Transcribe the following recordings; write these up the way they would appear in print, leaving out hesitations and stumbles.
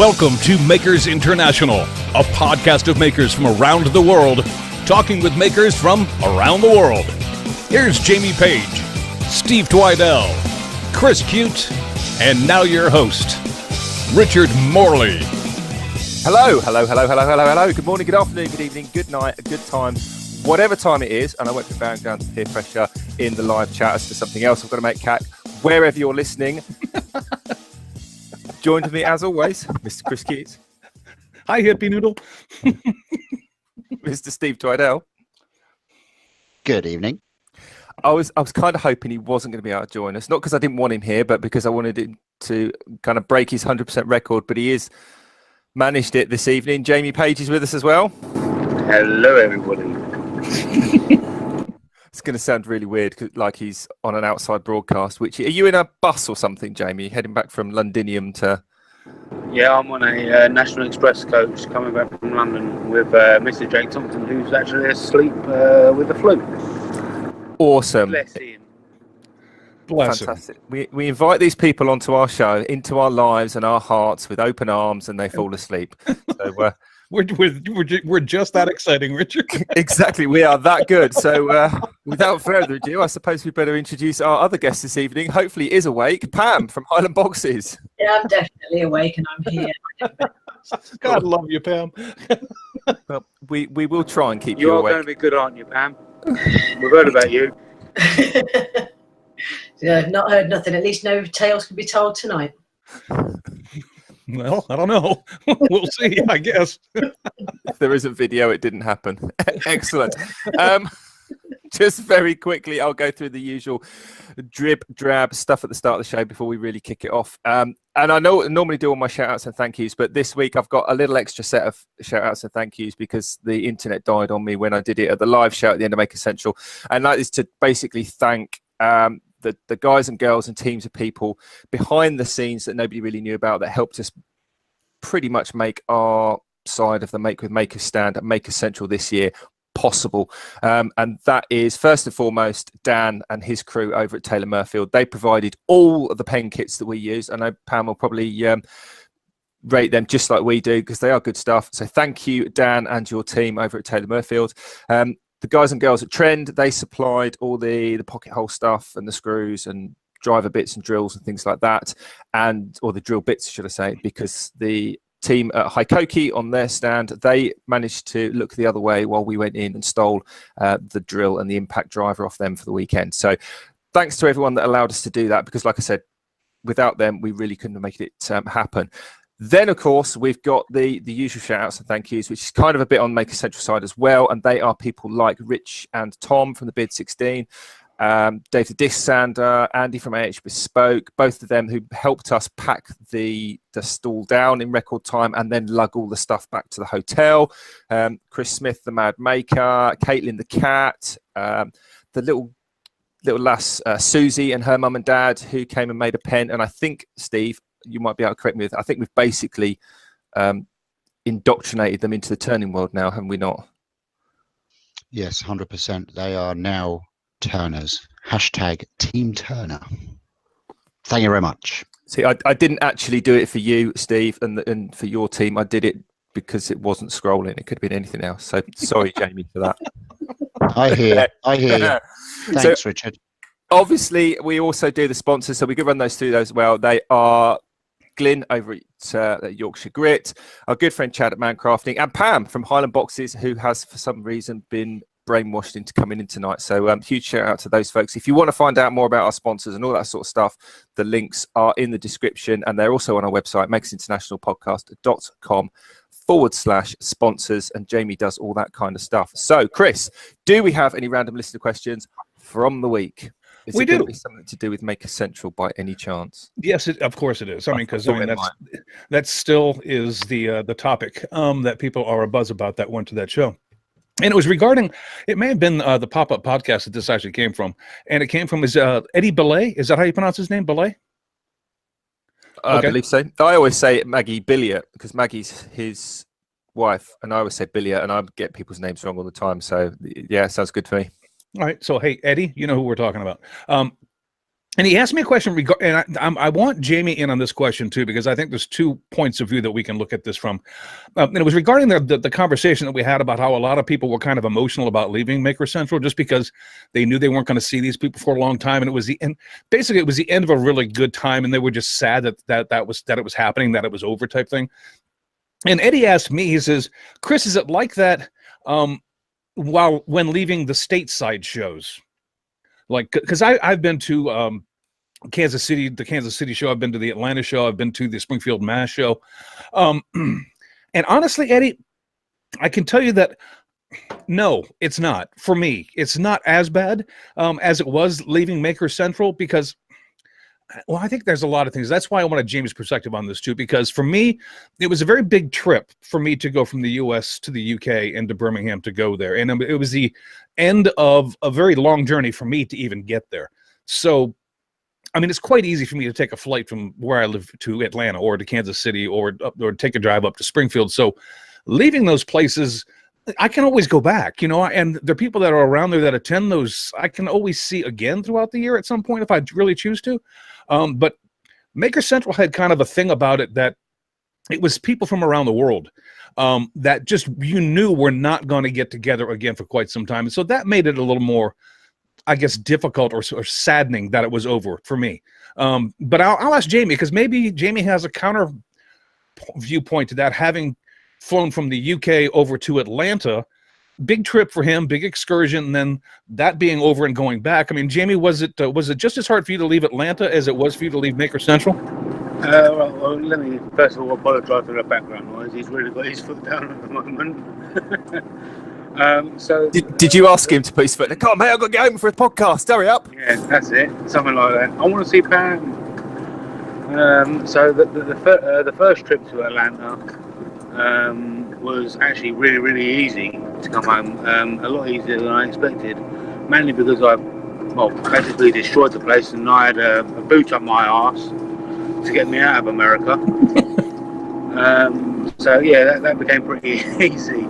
Welcome to Makers International, a podcast of makers from around the world, talking with makers from around the world. Here's Jamie Page, Steve Twidell, Chris Cute, and now your host, Richard Morley. Hello. Good morning, good afternoon, good evening, good night, a good time, whatever time it is. And I won't be bowing down to peer pressure in the live chat as to something else I've got to make cack wherever you're listening. Joined with me, as always, Mr. Chris Keats. Hi, hippie noodle. Mr. Steve Twidell. Good evening. I was kind of hoping he wasn't going to be able to join us, not because I didn't want him here, but because I wanted him to kind of break his 100% record. But he is managed it this evening. Jamie Page is with us as well. Hello, everybody. It's going to sound really weird, like he's on an outside broadcast. Are you in a bus or something, Jamie? Heading back from Londinium to... Yeah, I'm on a National Express coach coming back from London with Mr. Jake Thompson, who's actually asleep with the flu. Awesome. Bless him. Fantastic. We invite these people onto our show, into our lives and our hearts with open arms, and they fall asleep. So We're just that exciting, Richard. Exactly, we are that good. So without further ado, I suppose we better introduce our other guest this evening. Hopefully he is awake. Pam from Highland Boxes. Yeah, I'm definitely awake and I'm here. God love you, Pam. Well, we will try and keep You you are awake. going to be good, aren't you, Pam? We've heard about you. Yeah, I've not heard nothing. At least no tales can be told tonight. Well, I don't know. We'll see, I guess. If there isn't video, it didn't happen. Excellent. Just very quickly, I'll go through the usual drab stuff at the start of the show before we really kick it off. And I normally do all my shout outs and thank yous, but this week I've got a little extra set of shout outs and thank yous because the internet died on me when I did it at the live show at the end of Make Essential. And that is to basically thank the guys and girls and teams of people behind the scenes that nobody really knew about that helped us pretty much make our side of the Make with Makers stand at Make Essential this year possible. And that is first and foremost Dan and his crew over at Taylor Murfield. They provided all of the pen kits that we use. I know Pam will probably rate them just like we do because they are good stuff. So thank you, Dan, and your team over at Taylor Murfield. The guys and girls at Trend, they supplied all the pocket hole stuff and the screws and driver bits and drills and things like that, or the drill bits, should I say, because the team at Hikoki on their stand, they managed to look the other way while we went in and stole the drill and the impact driver off them for the weekend. So thanks to everyone that allowed us to do that, because like I said, without them, we really couldn't have made it happen. Then, of course, we've got the usual shout-outs and thank yous, which is kind of a bit on Make Essential side as well. And they are people like Rich and Tom from the Beard 16, Dave the Disc Sander, Andy from AH Bespoke, both of them who helped us pack the stall down in record time and then lug all the stuff back to the hotel. Chris Smith, the Mad Maker, Caitlin the Cat, the little lass Susie and her mum and dad who came and made a pen. And I think, Steve, you might be able to correct me. I think we've basically indoctrinated them into the turning world now, haven't we not? Yes, 100%. They are now Turners. Hashtag Team Turner. Thank you very much. See, I didn't actually do it for you, Steve, and for your team. I did it because it wasn't scrolling. It could have been anything else. So sorry, Jamie, for that. I hear you. Thanks, Richard. Obviously, we also do the sponsors, so we could run those through those as well. They are Glyn over at Yorkshire Grit, our good friend Chad at Mancrafting, and Pam from Highland Boxes, who has for some reason been brainwashed into coming in tonight. So huge shout out to those folks. If you want to find out more about our sponsors and all that sort of stuff, the links are in the description, and they're also on our website, makersinternationalpodcast.com/sponsors, and Jamie does all that kind of stuff. So, Chris, do we have any random listener questions from the week? Is we it going do. to be something to do with Maker Central by any chance? Yes, of course it is. I mean, because that still is the topic that people are abuzz about that went to that show. And it was regarding, it may have been the pop-up podcast that this actually came from. And it came from Eddie Belay. Is that how you pronounce his name, Belay? I believe so. I always say Maggie Billiot because Maggie's his wife, and I always say Billiot, and I get people's names wrong all the time. So, yeah, sounds good to me. All right. So, hey, Eddie, you know who we're talking about. And he asked me a question, and I want Jamie in on this question too, because I think there's 2 points of view that we can look at this from. And it was regarding the conversation that we had about how a lot of people were kind of emotional about leaving Maker Central just because they knew they weren't going to see these people for a long time, and it was the end. Basically, it was the end of a really good time, and they were just sad that it was happening, that it was over, type thing. And Eddie asked me, he says, "Chris, is it like that when leaving the stateside shows?" Like, because I've been to the Kansas City show, I've been to the Atlanta show, I've been to the Springfield Mass show, and honestly, Eddie, I can tell you that no, it's not. For me, it's not as bad as it was leaving Maker Central, because, well, I think there's a lot of things. That's why I wanted Jamie's perspective on this too, because for me, it was a very big trip for me to go from the U.S. to the U.K. and to Birmingham to go there. And it was the end of a very long journey for me to even get there. So, I mean, it's quite easy for me to take a flight from where I live to Atlanta or to Kansas City or take a drive up to Springfield. So leaving those places, I can always go back, and there are people that are around there that attend those I can always see again throughout the year at some point if I really choose to. But Maker Central had kind of a thing about it that it was people from around the world that just you knew were not going to get together again for quite some time. And so that made it a little more, I guess, difficult or saddening that it was over for me. But I'll ask Jamie, because maybe Jamie has a counter viewpoint to that, having flown from the UK over to Atlanta. Big trip for him, big excursion, and then that being over and going back. I mean, Jamie, was it just as hard for you to leave Atlanta as it was for you to leave Maker Central? Well, let me first of all apologise for the background noise. He's really got his foot down at the moment. So did you ask him to put his foot? Come on, mate, I've got to get home for a podcast. Hurry up. Yeah, that's it. Something like that. I want to see Pam. So the first trip to Atlanta was actually really, really easy to come home. A lot easier than I expected, mainly because I basically destroyed the place and I had a boot up my arse to get me out of America. So yeah, that became pretty easy.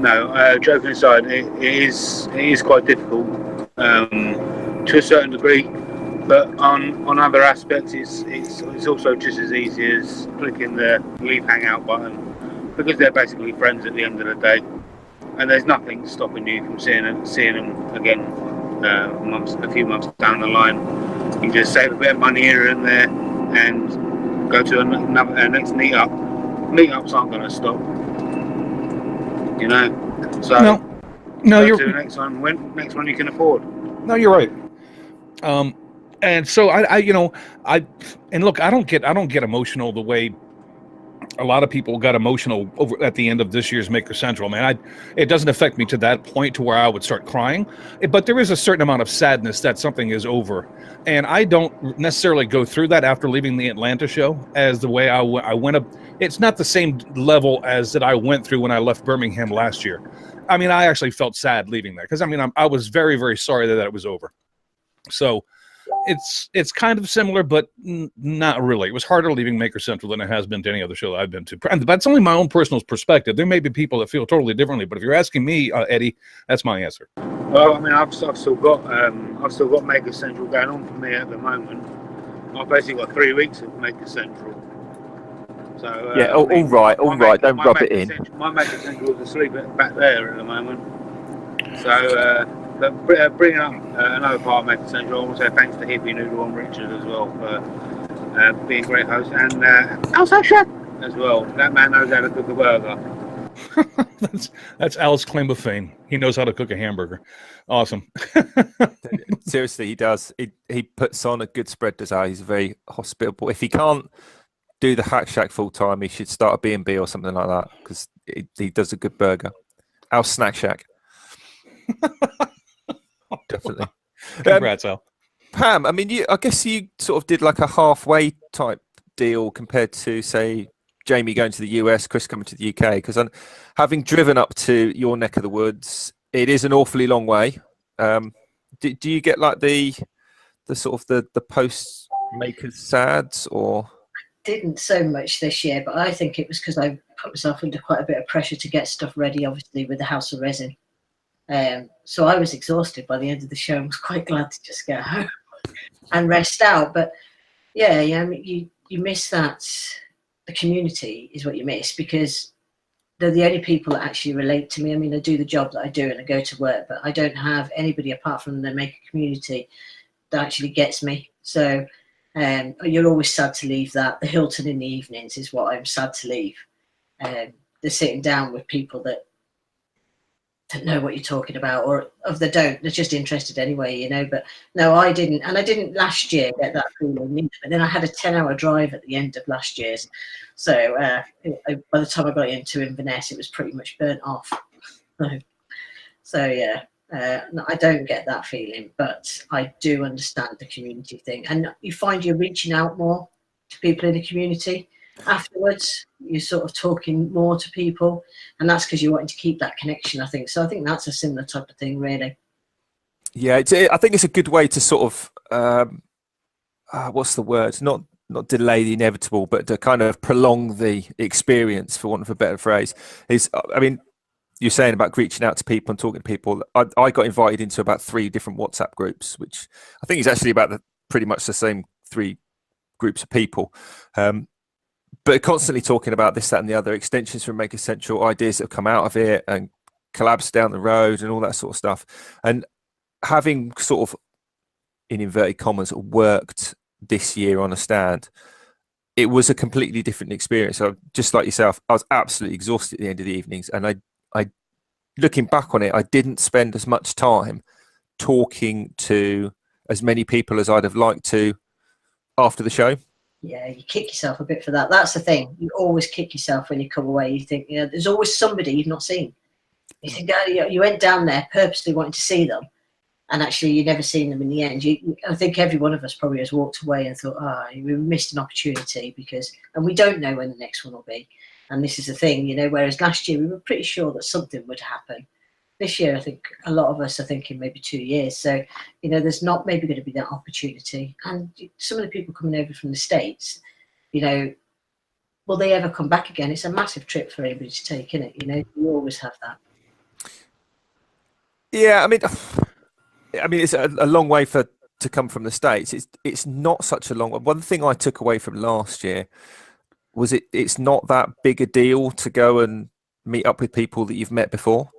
No, joking aside, it is quite difficult to a certain degree, but on other aspects, it's also just as easy as clicking the leave hangout button, because they're basically friends at the end of the day, and there's nothing stopping you from seeing them again a few months down the line. You can just save a bit of money here and there and go to another next meetup. Meetups aren't going to stop. So no, you're to the next one you can afford. No, you're right. And so I look, I don't get emotional the way a lot of people got emotional over at the end of this year's Maker Central. Man, it doesn't affect me to that point to where I would start crying, but there is a certain amount of sadness that something is over, and I don't necessarily go through that after leaving the Atlanta show as the way I went up. It's not the same level as that I went through when I left Birmingham last year. I mean, I actually felt sad leaving there because I was very, very sorry that it was over. So it's kind of similar, but not really. It was harder leaving Maker Central than it has been to any other show that I've been to. And that's only my own personal perspective. There may be people that feel totally differently, but if you're asking me, Eddie, that's my answer. Well, I mean, I've still got Maker Central going on for me at the moment. I've basically got 3 weeks of Maker Central. So yeah, all right. Don't rub it in. My Maker Central is asleep back there at the moment. So. But bringing up another part of Maker Central, I want to say thanks to Hippie Noodle and Richard as well for being great hosts, and Al's Chef as well. That man knows how to cook a burger. that's Al's claim of fame. He knows how to cook a hamburger. Awesome. Seriously, he does. He puts on a good spread, does Al. He's very hospitable. If he can't do the Hack Shack full time, he should start a B&B or something like that, because he does a good burger. Al's Snack Shack. Definitely. Congrats, Al. Pam, I mean, I guess you sort of did like a halfway type deal compared to, say, Jamie going to the US, Chris coming to the UK, because having driven up to your neck of the woods, it is an awfully long way. Do you get like the sort of the post makers sads, or? Didn't so much this year, but I think it was because I put myself under quite a bit of pressure to get stuff ready, obviously with the House of Resin. So I was exhausted by the end of the show and was quite glad to just get home. and rest out. But yeah, I mean, you miss that. The community is what you miss, because they're the only people that actually relate to me. I mean, I do the job that I do and I go to work, but I don't have anybody apart from the maker community that actually gets me. So you're always sad to leave that. The Hilton in the evenings is what I'm sad to leave. They're sitting down with people that know what you're talking about, or if they don't, they're just interested anyway, you know. But no, I didn't, and I didn't last year get that feeling either. But then I had a 10-hour drive at the end of last year's, so by the time I got into Inverness, it was pretty much burnt off. So yeah, no, I don't get that feeling, but I do understand the community thing, and you find you're reaching out more to people in the community. Afterwards, you're sort of talking more to people, and that's because you're wanting to keep that connection, I think. So I think that's a similar type of thing, really. Yeah, I think it's a good way to sort of what's the word? Not delay the inevitable, but to kind of prolong the experience, for want of a better phrase. I mean, you're saying about reaching out to people and talking to people. I got invited into about 3 different WhatsApp groups, which I think is actually about pretty much the same 3 groups of people. But constantly talking about this, that, and the other, extensions from Make Essential, ideas that have come out of it, and collabs down the road, and all that sort of stuff. And having sort of, in inverted commas, worked this year on a stand, it was a completely different experience. So just like yourself, I was absolutely exhausted at the end of the evenings, and I looking back on it, I didn't spend as much time talking to as many people as I'd have liked to after the show. Yeah, you kick yourself a bit for that. That's the thing. You always kick yourself when you come away. You think, you know, there's always somebody you've not seen. You think, oh, you went down there purposely wanting to see them, and actually you never seen them in the end. I think every one of us probably has walked away and thought, we missed an opportunity, and we don't know when the next one will be. And this is the thing, you know, whereas last year we were pretty sure that something would happen. This year, I think a lot of us are thinking maybe 2 years. So, you know, there's not maybe going to be that opportunity. And some of the people coming over from the States, you know, will they ever come back again? It's a massive trip for anybody to take, isn't it? You know, you always have that. Yeah, I mean, it's a long way to come from the States. It's not such a long one. One thing I took away from last year was it's not that big a deal to go and meet up with people that you've met before.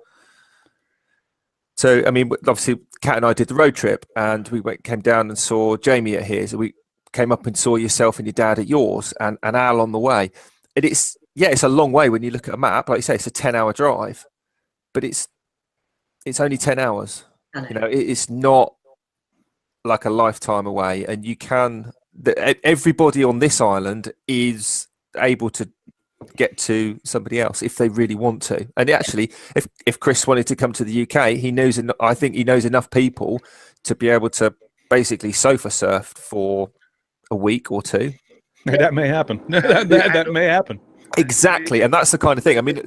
So, I mean, obviously, Kat and I did the road trip, and we came down and saw Jamie at his. We came up and saw yourself and your dad at yours, and Al on the way. It's a long way when you look at a map. Like you say, it's a 10-hour drive, but it's only 10 hours. You know, it's not like a lifetime away, and everybody on this island is able to get to somebody else if they really want to. And actually, if Chris wanted to come to the UK, I think he knows enough people to be able to basically sofa surf for a week or 2. That may happen. that may happen. Exactly, and that's the kind of thing. I mean,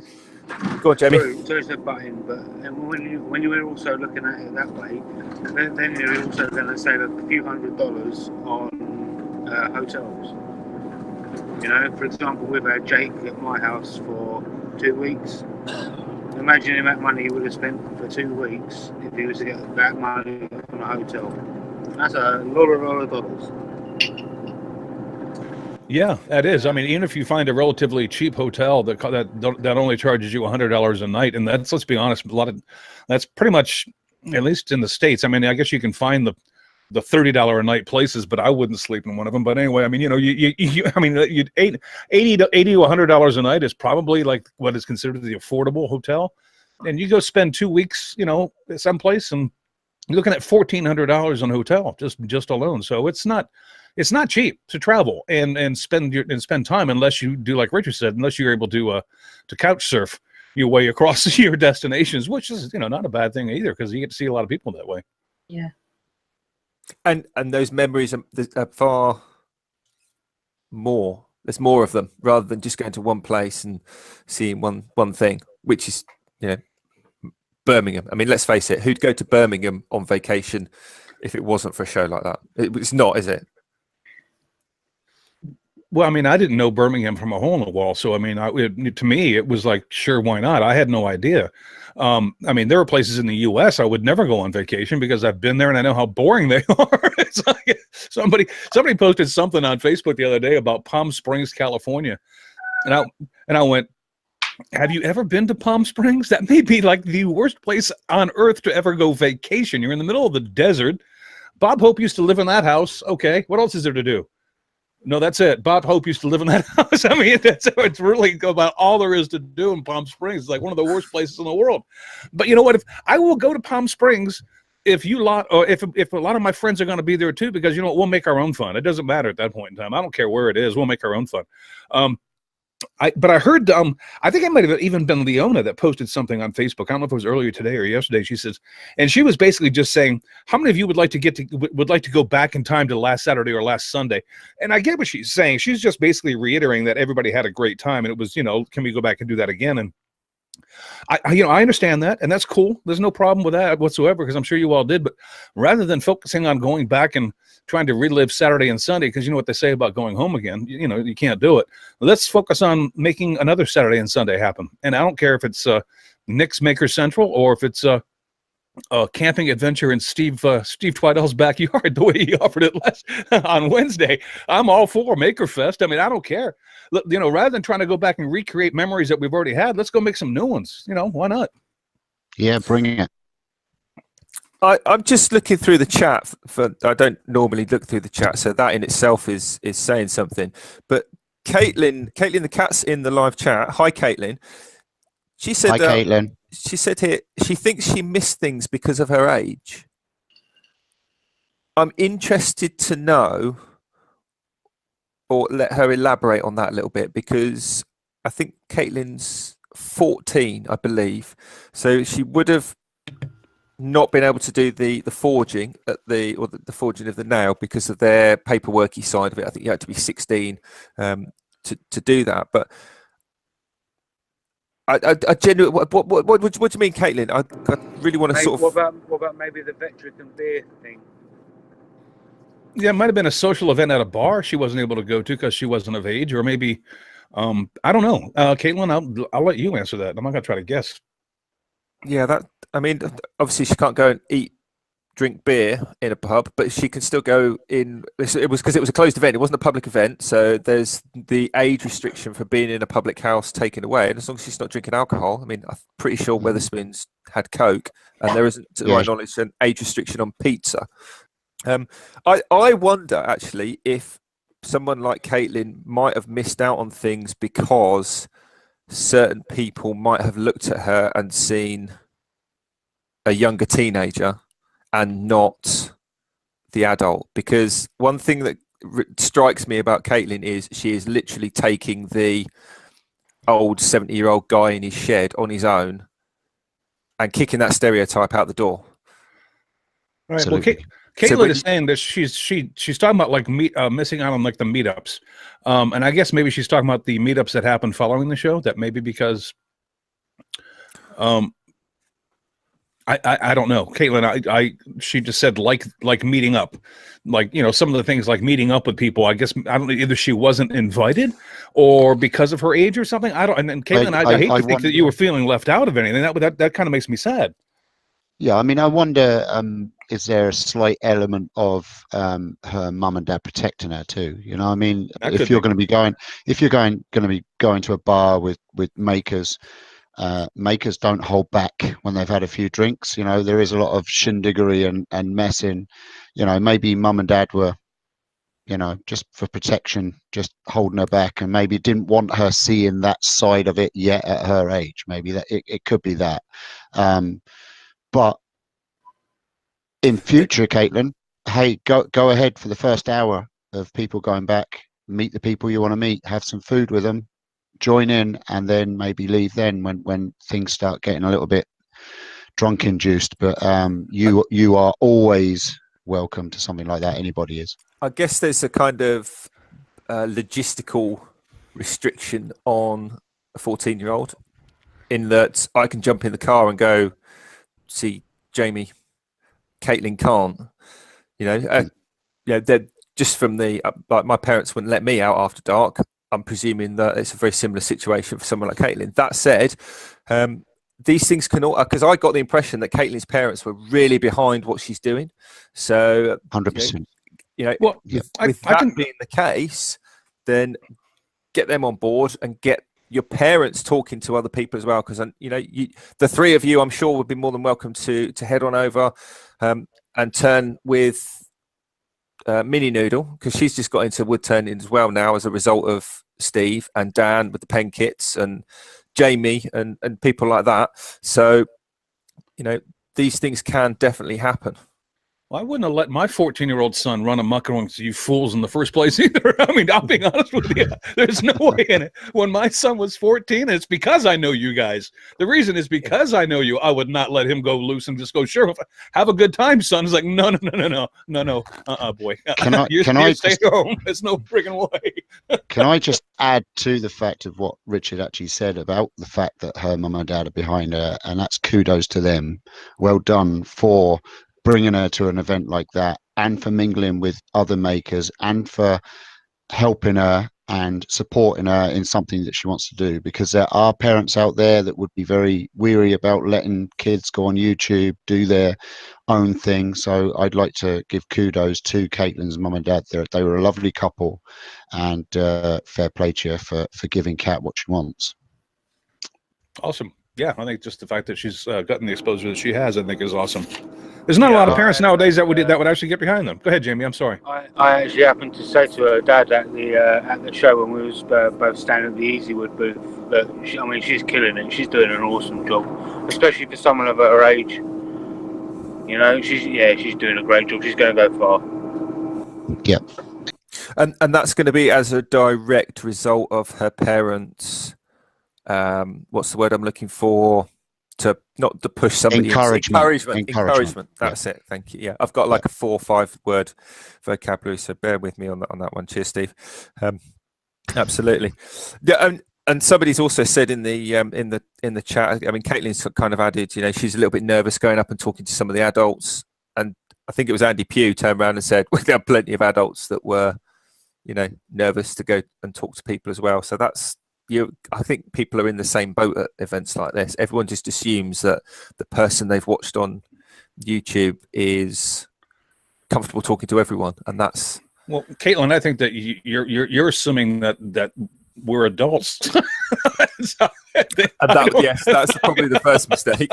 go on, Jamie. Sorry to butt in, but when you were also looking at it that way, then you're also going to save a few $100s on hotels. You know, for example, we've had Jake at my house for 2 weeks. Imagine the amount of money he would have spent for 2 weeks if he was to get that money from a hotel. That's a lot of dollars. Yeah, that is. I mean, even if you find a relatively cheap hotel that only charges you $100 a night, and let's be honest, that's pretty much, at least in the States. I mean, I guess you can find the $30 a night places, but I wouldn't sleep in one of them. But anyway, I mean, you know, $80 to $100 a night is probably like what is considered the affordable hotel. And you go spend 2 weeks, you know, someplace, and you're looking at $1,400 on a hotel just alone. So it's not cheap to travel and spend time, unless you do like Richard said, unless you're able to couch surf your way across your destinations, which is, you know, not a bad thing either, because you get to see a lot of people that way. Yeah. And those memories are far more. There's more of them, rather than just going to one place and seeing one thing, which is, you know, Birmingham. I mean, let's face it, who'd go to Birmingham on vacation if it wasn't for a show like that? It's not, is it? Well, I mean, I didn't know Birmingham from a hole in the wall. So, I mean, to me, it was like, sure, why not? I had no idea. I mean, there are places in the U.S. I would never go on vacation because I've been there and I know how boring they are. It's like somebody posted something on Facebook the other day about Palm Springs, California. And I went, have you ever been to Palm Springs? That may be like the worst place on earth to ever go vacation. You're in the middle of the desert. Bob Hope used to live in that house. Okay, what else is there to do? No, that's it. Bob Hope used to live in that house. I mean, it's really about all there is to do in Palm Springs. It's like one of the worst places in the world. But you know what? If I will go to Palm Springs, if a lot of my friends are going to be there too, because you know what, we'll make our own fun. It doesn't matter at that point in time. I don't care where it is. We'll make our own fun. But I heard, I think it might have even been Leona that posted something on Facebook. I don't know if it was earlier today or yesterday. She says, and she was basically just saying, how many of you would like to go back in time to last Saturday or last Sunday? And I get what she's saying. She's just basically reiterating that everybody had a great time, and it was, can we go back and do that again? And I understand that, and that's cool. There's no problem with that whatsoever, because I'm sure you all did. But rather than focusing on going back and trying to relive Saturday and Sunday, because you know what they say about going home again, you can't do it. Let's focus on making another Saturday and Sunday happen. And I don't care if it's Nick's Maker Central or if it's a camping adventure in Steve Twidell's backyard, the way he offered it on Wednesday. I'm all for Maker Fest. I mean, I don't care. Rather than trying to go back and recreate memories that we've already had, let's go make some new ones. Why not? Yeah, bring it. I'm just looking through the chat. I don't normally look through the chat, so that in itself is saying something. But Caitlin, the cat's in the live chat. Hi, Caitlin. She said, hi, Caitlin. She said here she thinks she missed things because of her age. I'm interested to know, or let her elaborate on that a little bit, because I think Caitlin's 14, I believe. So she would have not been able to do the forging the forging of the nail because of their paperworky side of it. I think you had to be 16 to do that. But I genuinely, what do you mean, Caitlin? I really want to sort of. What about maybe the Vetrican beer thing? Yeah, it might have been a social event at a bar she wasn't able to go to because she wasn't of age, or maybe I don't know. Caitlin, I'll let you answer that. I'm not gonna try to guess. Yeah, I mean, obviously she can't go and drink beer in a pub, but she can still go in. It was because it was a closed event. It wasn't a public event, so there's the age restriction for being in a public house taken away. And as long as she's not drinking alcohol, I mean, I'm pretty sure Wetherspoons had Coke, and there isn't, to my knowledge, an age restriction on pizza. I wonder actually if someone like Caitlin might have missed out on things because certain people might have looked at her and seen a younger teenager and not the adult. Because one thing that strikes me about Caitlin is she is literally taking the old 70-year-old guy in his shed on his own and kicking that stereotype out the door. All right. Well, Caitlin is saying that she's talking about like missing out on like the meetups, and I guess maybe she's talking about the meetups that happened following the show. That maybe because, I don't know, Caitlin. She just said like meeting up, like some of the things like meeting up with people. I guess I don't know, either she wasn't invited or because of her age or something. I don't. And Caitlin, I hate to think that you were feeling left out of anything. That kind of makes me sad. Yeah, I mean, I wonder, is there a slight element of her mum and dad protecting her too? I mean, if you're going to be going to a bar with makers, makers don't hold back when they've had a few drinks. There is a lot of shindiggery and messing. Maybe mum and dad were, just for protection, just holding her back, and maybe didn't want her seeing that side of it yet at her age. Maybe that it could be that. But in future, Caitlin, hey, go ahead for the first hour of people going back, meet the people you want to meet, have some food with them, join in, and then maybe leave then when things start getting a little bit drunk induced. But you are always welcome to something like that. Anybody is. I guess there's a kind of logistical restriction on a 14-year-old in that I can jump in the car and go see Jamie. Caitlin can't. just from the like my parents wouldn't let me out after dark. I'm presuming that it's a very similar situation for someone like Caitlin. That said, these things can all, because I got the impression that Caitlin's parents were really behind what she's doing. So 100%. Well, with that being the case, then get them on board and get your parents talking to other people as well. Because the three of you, I'm sure, would be more than welcome to head on over and turn with Mini Noodle, because she's just got into wood turning as well now as a result of Steve and Dan with the pen kits and Jamie and people like that. So these things can definitely happen. Well, I wouldn't have let my 14-year-old son run amok amongst you fools in the first place either. I mean, I'll be honest with you. There's no way in it. When my son was 14, it's because I know you guys. The reason is because I know you. I would not let him go loose and just go, sure, have a good time, son. It's like, no, boy. Can I stay home? There's no friggin' way. Can I just add to the fact of what Richard actually said about the fact that her mum and dad are behind her, and that's kudos to them. Well done for bringing her to an event like that, and for mingling with other makers, and for helping her and supporting her in something that she wants to do, because there are parents out there that would be very weary about letting kids go on YouTube, do their own thing. So I'd like to give kudos to Caitlin's mum and dad. They were a lovely couple, and fair play to you for giving Kat what she wants. Awesome. Yeah, I think just the fact that she's gotten the exposure that she has, I think, is awesome. There's not a lot of parents nowadays that would actually get behind them. Go ahead, Jamie. I'm sorry. I actually happened to say to her dad at the show when we was both standing at the Easywood booth that she's killing it. She's doing an awesome job, especially for someone of her age. She's doing a great job. She's going to go far. Yep. And that's going to be as a direct result of her parents. What's the word I'm looking for? Not to push somebody. Encouragement. That's it. Thank you. Yeah, I've got like a 4 or 5 word vocabulary, so bear with me on that one. Cheers, Steve. Absolutely. Yeah, and somebody's also said in the chat. I mean, Caitlin's kind of added. She's a little bit nervous going up and talking to some of the adults, and I think it was Andy Pugh turned around and said, "Well, there are plenty of adults that were, nervous to go and talk to people as well." So that's. I think people are in the same boat at events like this. Everyone just assumes that the person they've watched on YouTube is comfortable talking to everyone, and that's. Well, Caitlin, I think that you're assuming that we're adults. Yes, that's probably the first mistake.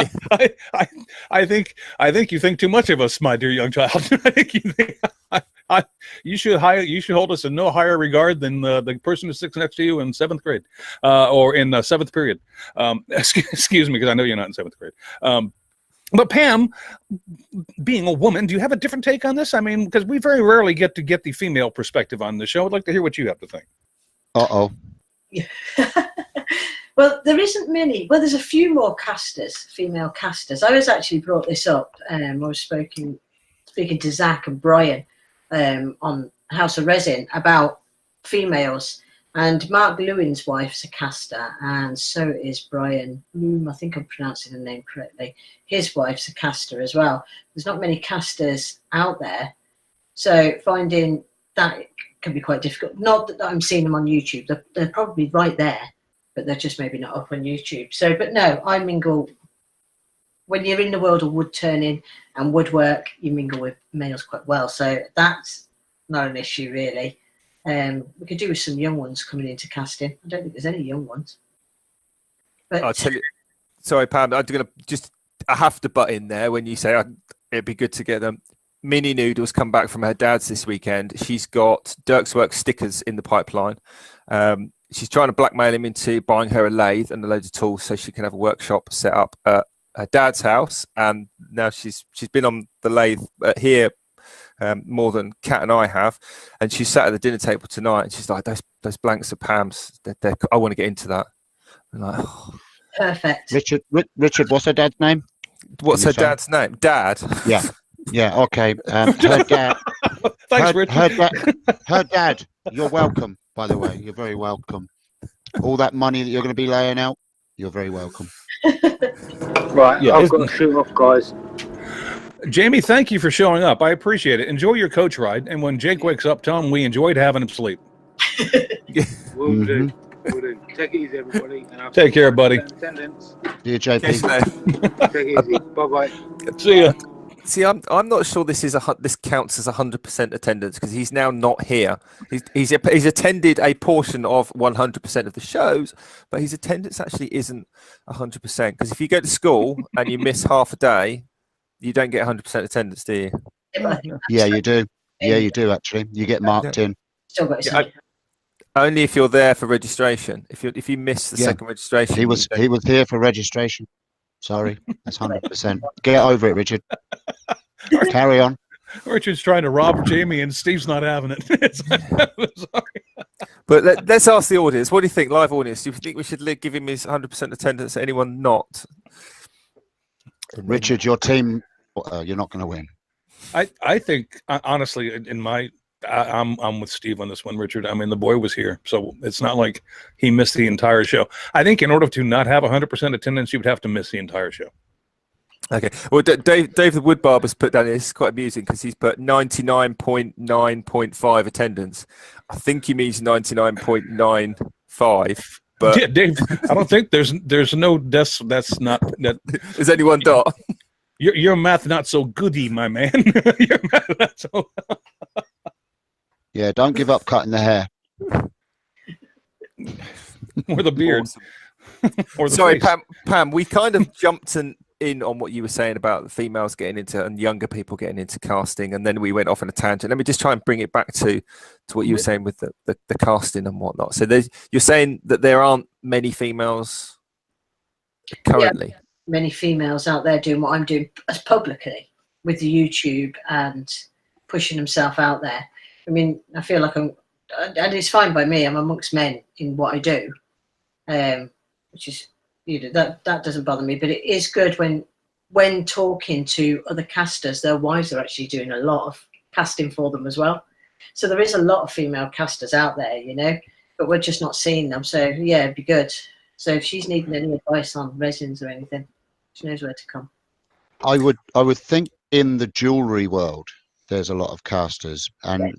I think you think too much of us, my dear young child. I think you think. You should hold us in no higher regard than the person who sits next to you in 7th grade, or in 7th period. Excuse me, because I know you're not in 7th grade. But Pam, being a woman, do you have a different take on this? I mean, because we very rarely get the female perspective on the show. I'd like to hear what you have to think. Uh-oh. Well, there isn't many. Well, there's a few more female casters. I was actually brought this up. I was speaking to Zach and Brian on House of Resin about females, and Mark Lewin's wife's a caster, and so is Brian Loom. I think I'm pronouncing the name correctly. His wife's a caster as well. There's not many casters out there, so finding that can be quite difficult. Not that I'm seeing them on YouTube. They're probably right there, but they're just maybe not up on YouTube. So, but no, I mingle. When you're in the world of wood turning and woodwork, you mingle with males quite well. So that's not an issue, really. We could do with some young ones coming into casting. I don't think there's any young ones. But I'll tell you. Sorry, Pam. I have to butt in there when you say it'd be good to get them. Mini Noodles come back from her dad's this weekend. She's got Dirk's Work stickers in the pipeline. She's trying to blackmail him into buying her a lathe and a load of tools so she can have a workshop set up at her dad's house. And now she's been on the lathe here more than Kat and I have. And she sat at the dinner table tonight and she's like, those blanks are Pam's. I want to get into that. I'm like, oh. Perfect. Richard, what's her dad's name? What's her dad's name? Dad. Yeah, okay. Her dad. Thanks, Richard. Her dad. You're welcome, by the way. You're very welcome. All that money that you're going to be laying out, you're very welcome. Right, yeah, I've got to shoot off, guys. Jamie, thank you for showing up. I appreciate it. Enjoy your coach ride. And when Jake wakes up, tell him we enjoyed having him sleep. Will do. Will do. Take it easy, everybody. And I'll Take care, buddy. Attendance. See you, JP. Yes, Take it easy. Bye-bye. See ya. See, I'm not sure this counts as 100% attendance because he's now not here. He's attended a portion of 100% of the shows, but his attendance actually isn't 100% because if you go to school and you miss half a day, you don't get 100% attendance, do you? Yeah, you do. Yeah, you do actually. You get marked in. Still got his Only if you're there for registration. If you miss the second registration, He was here for registration. Sorry, that's 100%. Get over it, Richard. Carry on. Richard's trying to rob Jamie, and Steve's not having it. Sorry. But let's ask the audience. What do you think, live audience? Do you think we should give him his 100% attendance? Anyone not? Richard, your team, you're not going to win. I think honestly, I'm with Steve on this one, Richard. I mean, the boy was here, so it's not like he missed the entire show. I think in order to not have 100% attendance, you would have to miss the entire show. Okay. Well, Dave the Woodbarber's put down. It's quite amusing because he's put 99.9.5 attendance. I think he means 99.95. But yeah, Dave, I don't think there's no that's not that. There's only one dot. Your math not so goody, my man. Your math not so. Yeah, don't give up cutting the hair. Or the beard. Awesome. Or the Sorry, face. Pam, we kind of jumped in on what you were saying about the females getting into and younger people getting into casting, and then we went off on a tangent. Let me just try and bring it back to what you were saying with the casting and whatnot. So you're saying that there aren't many females currently? Yeah, many females out there doing what I'm doing as publicly with the YouTube and pushing themselves out there. I mean, I feel like and it's fine by me. I'm amongst men in what I do, which is, that doesn't bother me. But it is good when talking to other casters, their wives are actually doing a lot of casting for them as well. So there is a lot of female casters out there, but we're just not seeing them. So yeah, it'd be good. So if she's needing any advice on resins or anything, she knows where to come. I would think in the jewelry world, there's a lot of casters, and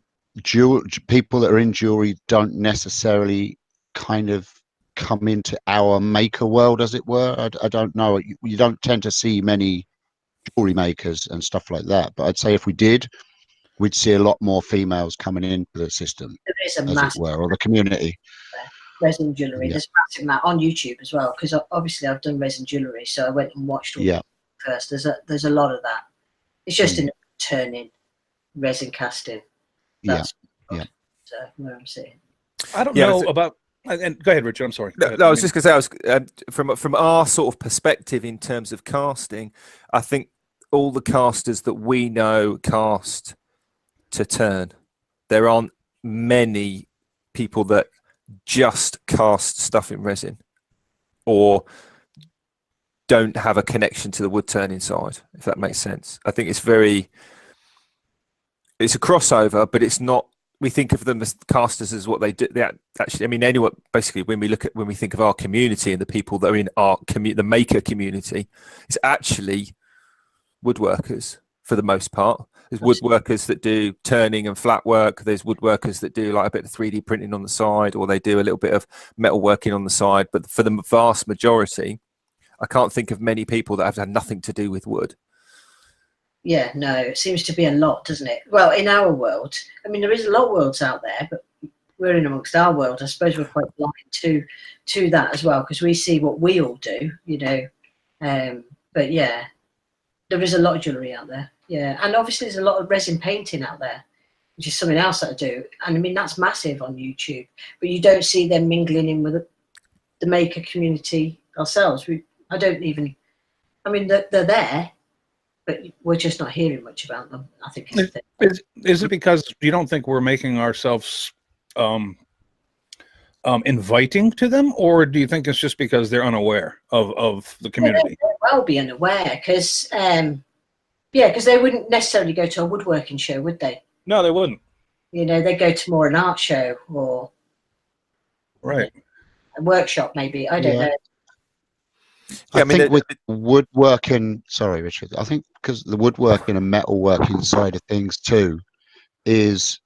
people that are in jewelry don't necessarily kind of come into our maker world, as it were. I don't know. You don't tend to see many jewelry makers and stuff like that. But I'd say if we did, we'd see a lot more females coming into the system, There is a as massive it were, or the community. resin jewellery. Yeah. There's massive amount on YouTube as well, because obviously I've done resin jewellery, so I went and watched all first. There's a lot of that. It's just in turning resin casting. That's where I'm seeing. I don't know about. And go ahead, Richard. I'm sorry. No, I was just going to say, from our sort of perspective in terms of casting, I think all the casters that we know cast to turn. There aren't many people that just cast stuff in resin or don't have a connection to the wood turning side, if that makes sense. I think it's a crossover, but it's not. We think of them as casters as what they do. Actually, I mean, anyone basically when we think of our community and the people that are in our the maker community, it's actually woodworkers for the most part. There's woodworkers that do turning and flat work. There's woodworkers that do like a bit of 3D printing on the side, or they do a little bit of metal working on the side. But for the vast majority, I can't think of many people that have had nothing to do with wood. Yeah, no, it seems to be a lot, doesn't it? Well, in our world, I mean, there is a lot of worlds out there, but we're in amongst our world. I suppose we're quite blind to that as well, because we see what we all do, But yeah, there is a lot of jewellery out there. Yeah, and obviously there's a lot of resin painting out there, which is something else that I do. And I mean, that's massive on YouTube, but you don't see them mingling in with the maker community ourselves. They're there, but we're just not hearing much about them. I think is it because you don't think we're making ourselves inviting to them, or do you think it's just because they're unaware of the community? They may well be unaware, because they wouldn't necessarily go to a woodworking show, would they? No, they wouldn't. They go to more an art show or right a workshop, maybe. I don't know. I think with woodworking, sorry, Richard, I think because the woodworking and metalworking side of things too is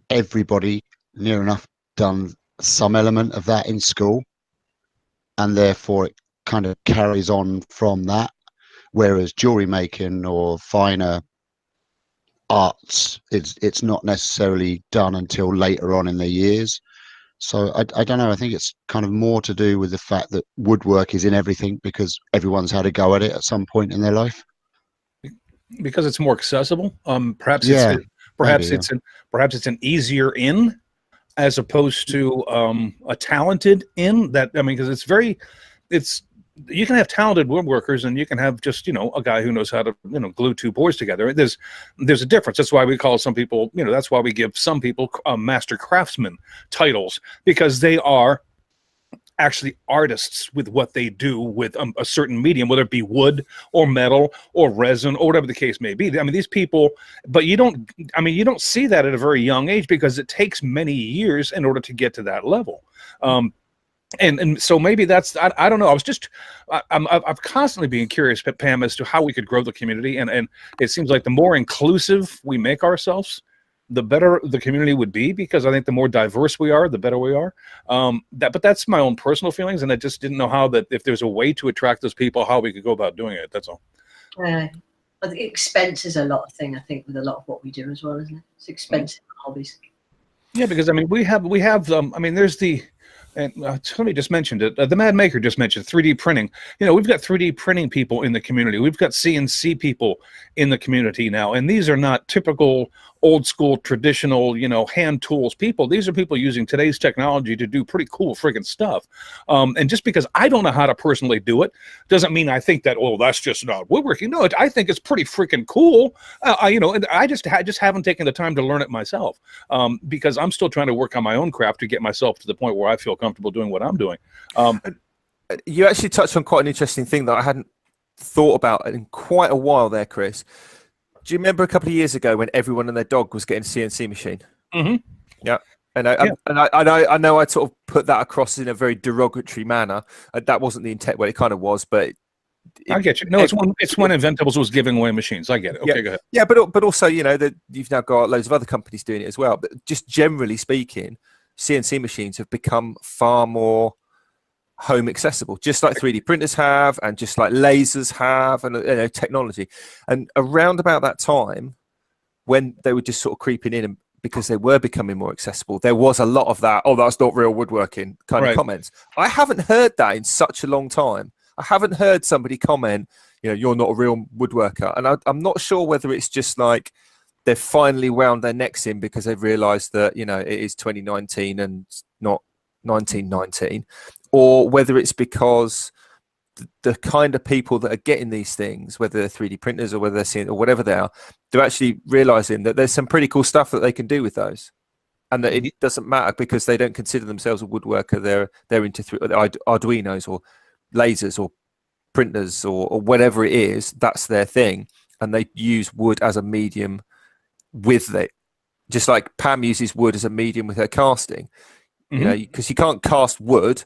everybody near enough done some element of that in school, and therefore it kind of carries on from that. Whereas jewelry making or finer arts, it's not necessarily done until later on in their years. So I don't know. I think it's kind of more to do with the fact that woodwork is in everything because everyone's had a go at it at some point in their life. Because it's more accessible. Perhaps maybe, it's an easier in as opposed to a talented in. That I mean, because you can have talented woodworkers and you can have just, a guy who knows how to, glue two boards together. There's a difference. That's why we call some people, that's why we give some people master craftsman titles, because they are actually artists with what they do with a certain medium, whether it be wood or metal or resin or whatever the case may be. I mean, these people, but you don't see that at a very young age because it takes many years in order to get to that level. And so maybe that's, I don't know. I'm constantly being curious, Pam, as to how we could grow the community. And it seems like the more inclusive we make ourselves, the better the community would be, because I think the more diverse we are, the better we are. But that's my own personal feelings. And I just didn't know how that, if there's a way to attract those people, how we could go about doing it. That's all. I think expense is a lot of thing, I think, with a lot of what we do as well, isn't it? It's expensive hobbies. Yeah, because I mean, we have there's the, and somebody just mentioned it. The Mad Maker just mentioned 3D printing. We've got 3D printing people in the community. We've got CNC people in the community now. And these are not typical old school, traditional, hand tools people. These are people using today's technology to do pretty cool friggin' stuff. And just because I don't know how to personally do it doesn't mean I think that, that's just not woodworking. No, I think it's pretty freaking cool. And I just haven't taken the time to learn it myself, because I'm still trying to work on my own craft to get myself to the point where I feel comfortable doing what I'm doing. You actually touched on quite an interesting thing that I hadn't thought about in quite a while there, Chris. Do you remember a couple of years ago when everyone and their dog was getting a CNC machine? Mm-hmm. Yeah. And I know I sort of put that across in a very derogatory manner. That wasn't the intent. Well, it kind of was, but I get you. No, it's when Inventables was giving away machines. I get it. Okay, go ahead. Yeah, but also, that you've now got loads of other companies doing it as well. But just generally speaking, CNC machines have become far more home accessible, just like 3D printers have, and just like lasers have, and technology. And around about that time, when they were just sort of creeping in, and because they were becoming more accessible, there was a lot of that, that's not real woodworking kind of comments. I haven't heard that in such a long time. I haven't heard somebody comment, you're not a real woodworker. And I'm not sure whether it's just like they've finally wound their necks in because they've realized that, it is 2019 and not 1919, or whether it's because the kind of people that are getting these things, whether they're 3D printers or whether they're seeing or whatever they are, they're actually realizing that there's some pretty cool stuff that they can do with those, and that it doesn't matter because they don't consider themselves a woodworker. They're into Arduinos or lasers or printers or whatever it is. That's their thing, and they use wood as a medium with it, just like Pam uses wood as a medium with her casting. Because you can't cast wood,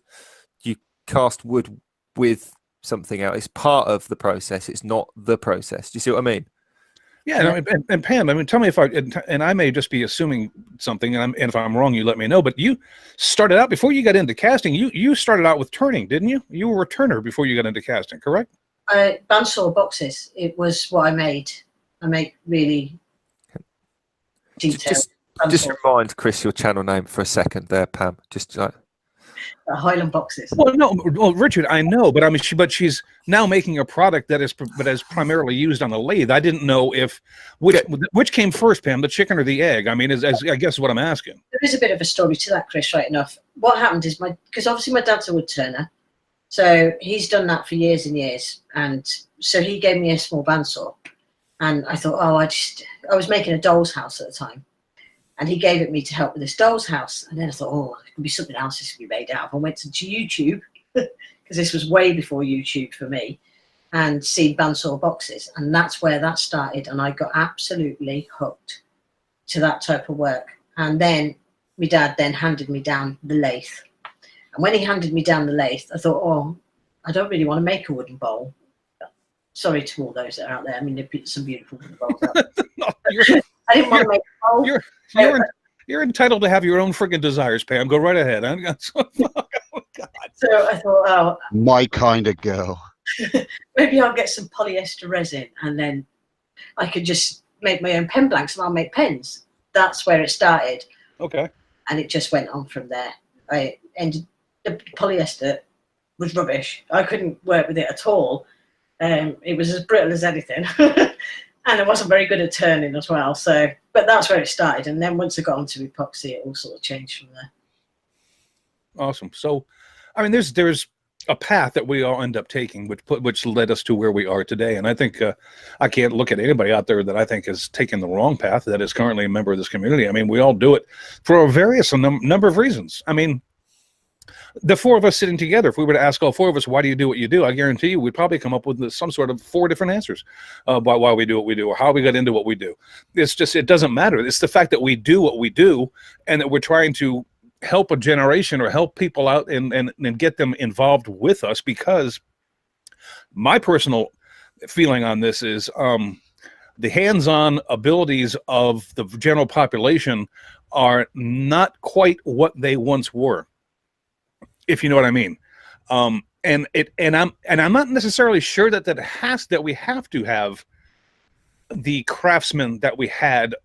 you cast wood with something else. It's part of the process. It's not the process. Do you see what I mean? Yeah, and Pam, tell me if I may just be assuming something, and if I'm wrong, you let me know. But you started out, before you got into casting, you started out with turning, didn't you? You were a turner before you got into casting, correct? Bandsaw boxes. It was what I made. I make really detailed. Just remind Chris your channel name for a second there, Pam. Just like Highland boxes. Well, Richard, I know, but she's now making a product that is primarily used on the lathe. I didn't know which came first, Pam, the chicken or the egg. I mean, as I guess what I'm asking. There is a bit of a story to that, Chris. Right enough. What happened is because obviously my dad's a wood turner, so he's done that for years and years, and so he gave me a small bandsaw, and I thought, I was making a doll's house at the time. And he gave it me to help with this doll's house. And then I thought, it could be something else this could be made out of. I went to YouTube, because this was way before YouTube for me, and seen bandsaw boxes. And that's where that started. And I got absolutely hooked to that type of work. And then my dad then handed me down the lathe. And when he handed me down the lathe, I thought, oh, I don't really want to make a wooden bowl. Sorry to all those that are out there. I mean, there's some beautiful wooden bowls out there. No, I didn't want to make a bowl. You're entitled to have your own friggin' desires, Pam. Go right ahead. Oh, God. So I thought, oh, My kind of girl. maybe I'll get some polyester resin and then I could just make my own pen blanks and I'll make pens. That's where it started. Okay. And it just went on from there. The polyester was rubbish. I couldn't work with it at all. It was as brittle as anything. And I wasn't very good at turning as well. So, but that's where it started. And then once I got onto epoxy, it all sort of changed from there. Awesome. So, I mean, there's a path that we all end up taking, which led us to where we are today. And I think I can't look at anybody out there that I think has taken the wrong path that is currently a member of this community. I mean, we all do it for a various number of reasons. I mean, the four of us sitting together, if we were to ask all four of us, why do you do what you do? I guarantee you we'd probably come up with some sort of 4 different answers about why we do what we do or how we got into what we do. It's just, it doesn't matter. It's the fact that we do what we do and that we're trying to help a generation or help people out and get them involved with us, because my personal feeling on this is the hands-on abilities of the general population are not quite what they once were, if you know what I mean. And I'm not necessarily sure that we have to have the craftsmen that we had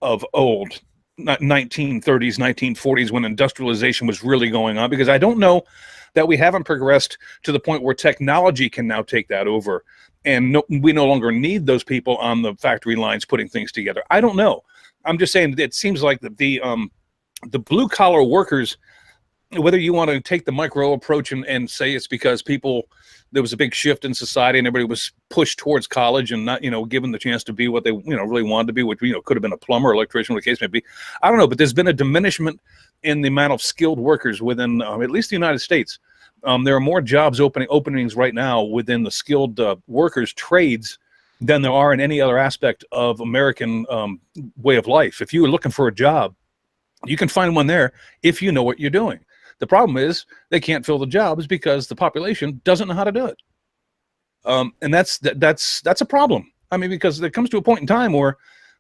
of old, 1930s, 1940s, when industrialization was really going on, because I don't know that we haven't progressed to the point where technology can now take that over, and we no longer need those people on the factory lines putting things together. I don't know. I'm just saying it seems like the blue collar workers, whether you want to take the micro approach and say it's because there was a big shift in society and everybody was pushed towards college and not, given the chance to be what they, really wanted to be, which, could have been a plumber, electrician, what the case may be. I don't know, but there's been a diminishment in the amount of skilled workers within at least the United States. There are more jobs openings right now within the skilled workers trades than there are in any other aspect of American way of life. If you are looking for a job, you can find one there if you know what you're doing. The problem is they can't fill the jobs because the population doesn't know how to do it. And that's a problem. I mean, because there comes to a point in time where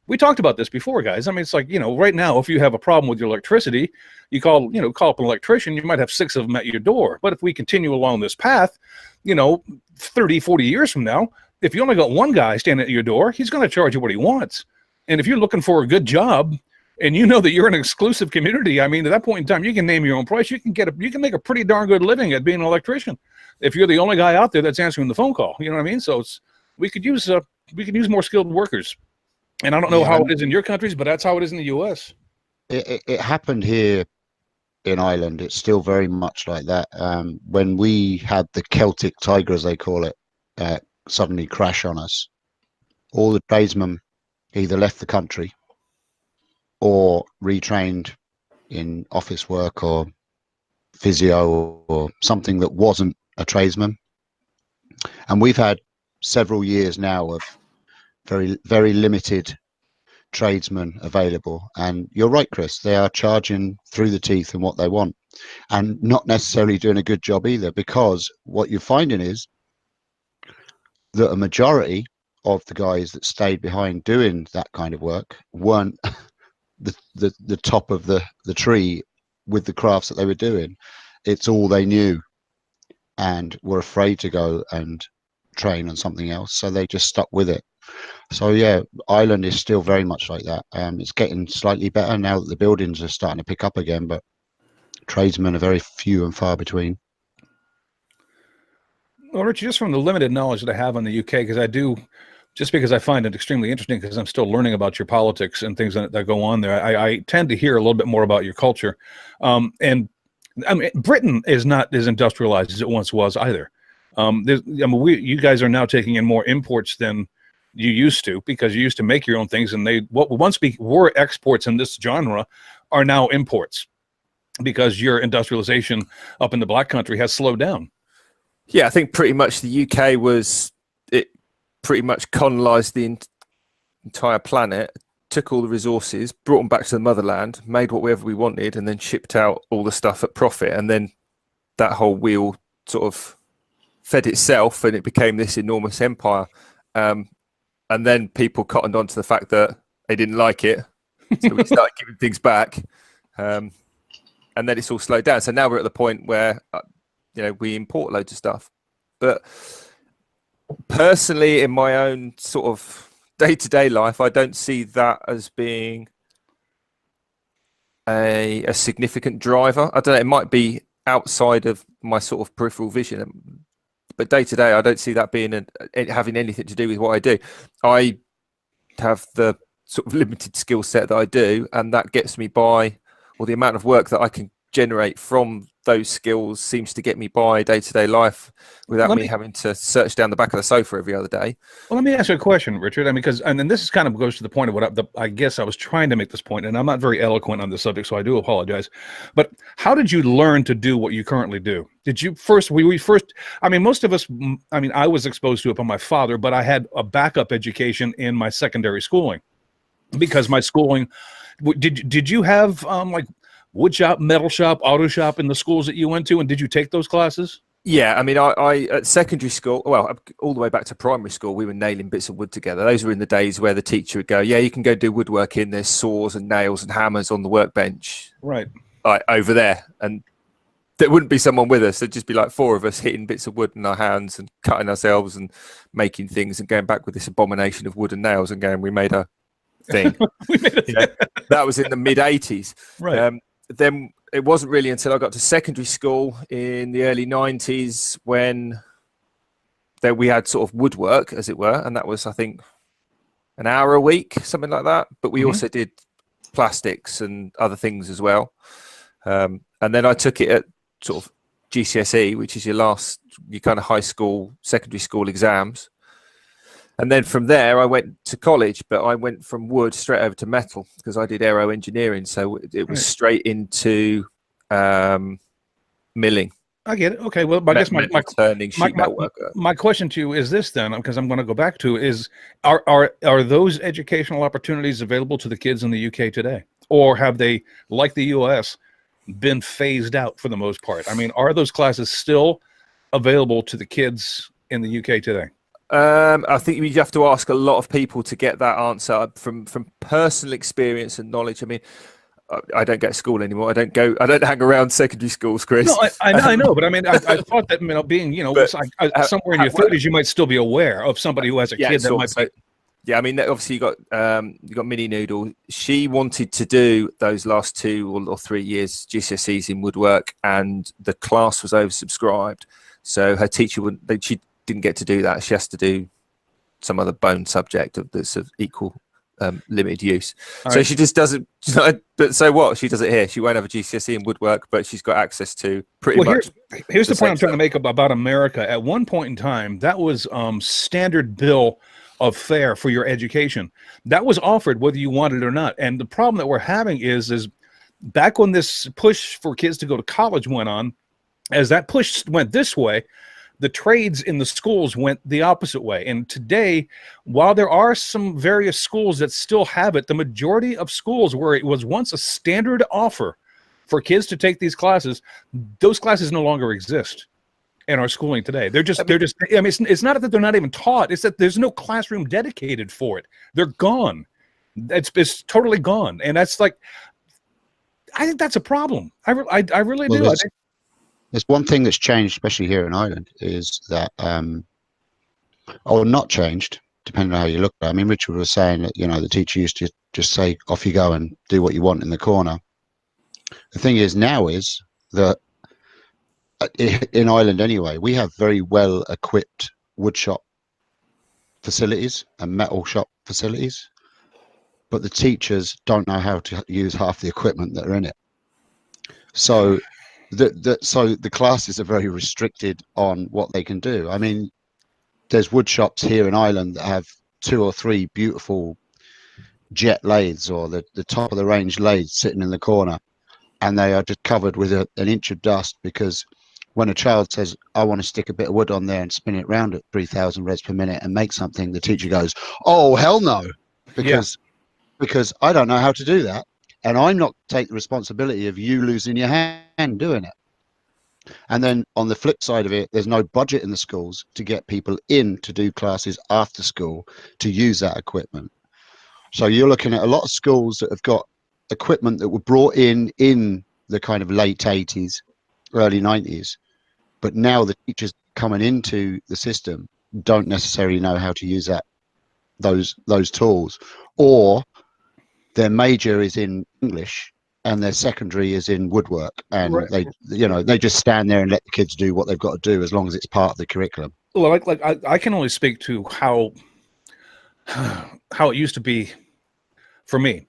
we talked about this before, guys. I mean, it's like, right now, if you have a problem with your electricity, you call up an electrician, you might have 6 of them at your door. But if we continue along this path, 30, 40 years from now, if you only got one guy standing at your door, he's going to charge you what he wants. And if you're looking for a good job, and you know that you're an exclusive community, I mean, at that point in time, you can name your own price. You can make a pretty darn good living at being an electrician if you're the only guy out there that's answering the phone call. You know what I mean? So we could use more skilled workers. And I don't know how it is in your countries, but that's how it is in the U.S. It happened here in Ireland. It's still very much like that. When we had the Celtic Tiger, as they call it, suddenly crash on us, all the tradesmen either left the country or retrained in office work or physio or something that wasn't a tradesman. And we've had several years now of very, very limited tradesmen available. And you're right, Chris, they are charging through the teeth in what they want and not necessarily doing a good job either, because what you're finding is that a majority of the guys that stayed behind doing that kind of work weren't the top of the tree with the crafts that they were doing. It's all they knew and were afraid to go and train on something else, so they just stuck with it. So yeah, Ireland is still very much like that. It's getting slightly better now that the buildings are starting to pick up again, but tradesmen are very few and far between. Well, Richard, just from the limited knowledge that I have on the UK, because I find it extremely interesting, because I'm still learning about your politics and things that go on there. I tend to hear a little bit more about your culture. And I mean, Britain is not as industrialized as it once was either. You guys are now taking in more imports than you used to, because you used to make your own things, and what once were exports in this genre are now imports, because your industrialization up in the Black Country has slowed down. Yeah, I think pretty much the UK pretty much colonized the entire planet, took all the resources, brought them back to the motherland, made whatever we wanted, and then shipped out all the stuff at profit. And then that whole wheel sort of fed itself and it became this enormous empire. And then people cottoned on to the fact that they didn't like it. So we started giving things back. And then it's all slowed down. So now we're at the point where, we import loads of stuff. But personally, in my own sort of day-to-day life, I don't see that as being a significant driver. I don't know, it might be outside of my sort of peripheral vision, but day-to-day, I don't see that being having anything to do with what I do. I have the sort of limited skill set that I do, and that gets me by, or the amount of work that I can generate from those skills seems to get me by day-to-day life without me having to search down the back of the sofa every other day. Well, let me ask you a question, Richard. I mean, and then this is kind of goes to the point of what I guess I was trying to make this point, and I'm not very eloquent on the subject, so I do apologize. But how did you learn to do what you currently do? Did you first? I mean, most of us. I mean, I was exposed to it by my father, but I had a backup education in my secondary schooling because my schooling. Did you have like wood shop, metal shop, auto shop in the schools that you went to, and did you take those classes? Yeah, I mean, I at secondary school, well, all the way back to primary school, we were nailing bits of wood together. Those were in the days where the teacher would go, yeah, you can go do woodworking. There's saws and nails and hammers on the workbench. Right. Like over there. And there wouldn't be someone with us. There'd just be like four of us hitting bits of wood in our hands and cutting ourselves and making things and going back with this abomination of wood and nails and going, we made a thing. That was in the mid-'80s. Right. Then it wasn't really until I got to secondary school in the early 90s when we had sort of woodwork, as it were, and that was, I think, an hour a week, something like that. But we also did plastics and other things as well. And then I took it at sort of GCSE, which is your kind of high school, secondary school exams. And then from there, I went to college, but I went from wood straight over to metal because I did aero engineering. So it was straight into milling. I get it. Okay. Well, I guess my question to you is this then, because I'm going to go back to is, are those educational opportunities available to the kids in the UK today? Or have they, like the US, been phased out for the most part? I mean, are those classes still available to the kids in the UK today? I think you have to ask a lot of people to get that answer from personal experience and knowledge. I mean, I don't get to school anymore. I don't hang around secondary schools, Chris. No, I know, but I mean, I thought that being, somewhere in your 30s, you might still be aware of somebody who has a kid that might be. Yeah, I mean, obviously you got Minnie Noodle. She wanted to do those last 2 or 3 years GCSEs in woodwork, and the class was oversubscribed. So her teacher she didn't get to do that. She has to do some other bone subject that's of equal limited use. So she just doesn't. But so what? She does it here. She won't have a GCSE in woodwork, but she's got access to pretty much. Here's the point I'm trying to make about America. At one point in time, that was standard bill of fare for your education. That was offered whether you wanted it or not. And the problem that we're having is back when this push for kids to go to college went on, as that push went this way, the trades in the schools went the opposite way. And today, while there are some various schools that still have it, the majority of schools where it was once a standard offer for kids to take these classes, those classes no longer exist in our schooling today. They're just, I mean, it's not that they're not even taught. It's that there's no classroom dedicated for it. They're gone. It's totally gone. And that's like, I think that's a problem. I really do. There's one thing that's changed, especially here in Ireland, is that, or not changed, depending on how you look at it. I mean, Richard was saying that, the teacher used to just say, off you go and do what you want in the corner. The thing is now is that in Ireland anyway, we have very well equipped wood shop facilities and metal shop facilities, but the teachers don't know how to use half the equipment that are in it. So the classes are very restricted on what they can do. I mean, there's wood shops here in Ireland that have 2 or 3 beautiful jet lathes or the top of the range lathes sitting in the corner, and they are just covered with an inch of dust, because when a child says, I want to stick a bit of wood on there and spin it around at 3,000 revs per minute and make something, the teacher goes, oh, hell no, because I don't know how to do that. And I'm not taking the responsibility of you losing your hand doing it. And then on the flip side of it, there's no budget in the schools to get people in to do classes after school to use that equipment. So you're looking at a lot of schools that have got equipment that were brought in the kind of late 80s, early 90s, but now the teachers coming into the system don't necessarily know how to use those tools, or their major is in English and their secondary is in woodwork, and right. they just stand there and let the kids do what they've got to do as long as it's part of the curriculum. Well, I can only speak to how it used to be for me.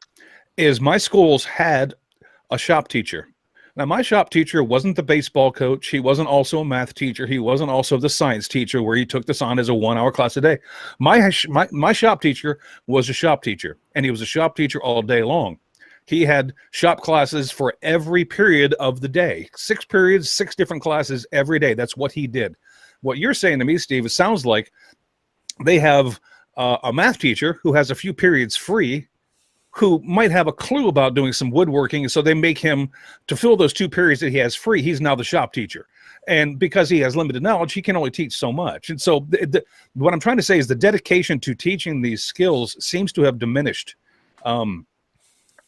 Is my schools had a shop teacher. Now, my shop teacher wasn't the baseball coach. He wasn't also a math teacher. He wasn't also the science teacher where he took this on as a 1-hour class a day. My shop teacher was a shop teacher, and he was a shop teacher all day long. He had shop classes for every period of the day. 6 periods, 6 different classes every day. That's what he did. What you're saying to me, Steve, it sounds like they have a math teacher who has a few periods free, who might have a clue about doing some woodworking, and so they make him, to fill those 2 periods that he has free, he's now the shop teacher. And because he has limited knowledge, he can only teach so much. And so what I'm trying to say is the dedication to teaching these skills seems to have diminished on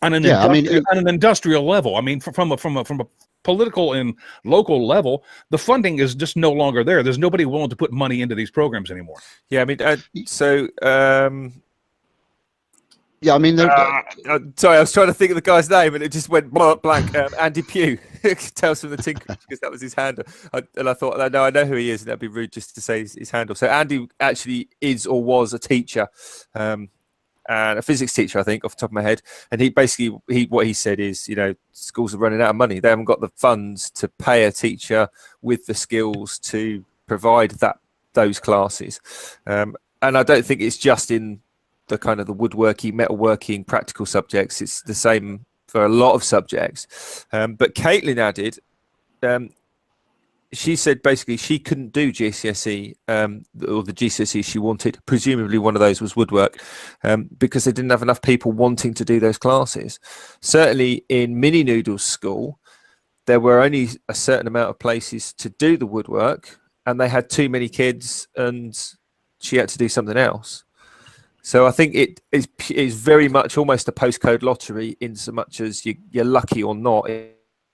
an industrial level. I mean, from a political and local level, the funding is just no longer there. There's nobody willing to put money into these programs anymore. Yeah, I mean, yeah, I mean, sorry, I was trying to think of the guy's name and it just went blank. Andy Pugh, Tales from the Tinker, because that was his handle. And I thought, no, I know who he is, and that'd be rude just to say his handle. So Andy actually is or was a teacher, and a physics teacher, I think, off the top of my head. And what he said is, schools are running out of money. They haven't got the funds to pay a teacher with the skills to provide those classes. And I don't think it's just in the kind of the woodworking, metalworking, practical subjects. It's the same for a lot of subjects. But Caitlin added, she said basically she couldn't do GCSE or the GCSE she wanted. Presumably one of those was woodwork, because they didn't have enough people wanting to do those classes. Certainly in Mini Noodle's school, there were only a certain amount of places to do the woodwork, and they had too many kids, and she had to do something else. So I think it is very much almost a postcode lottery, in so much as you're lucky or not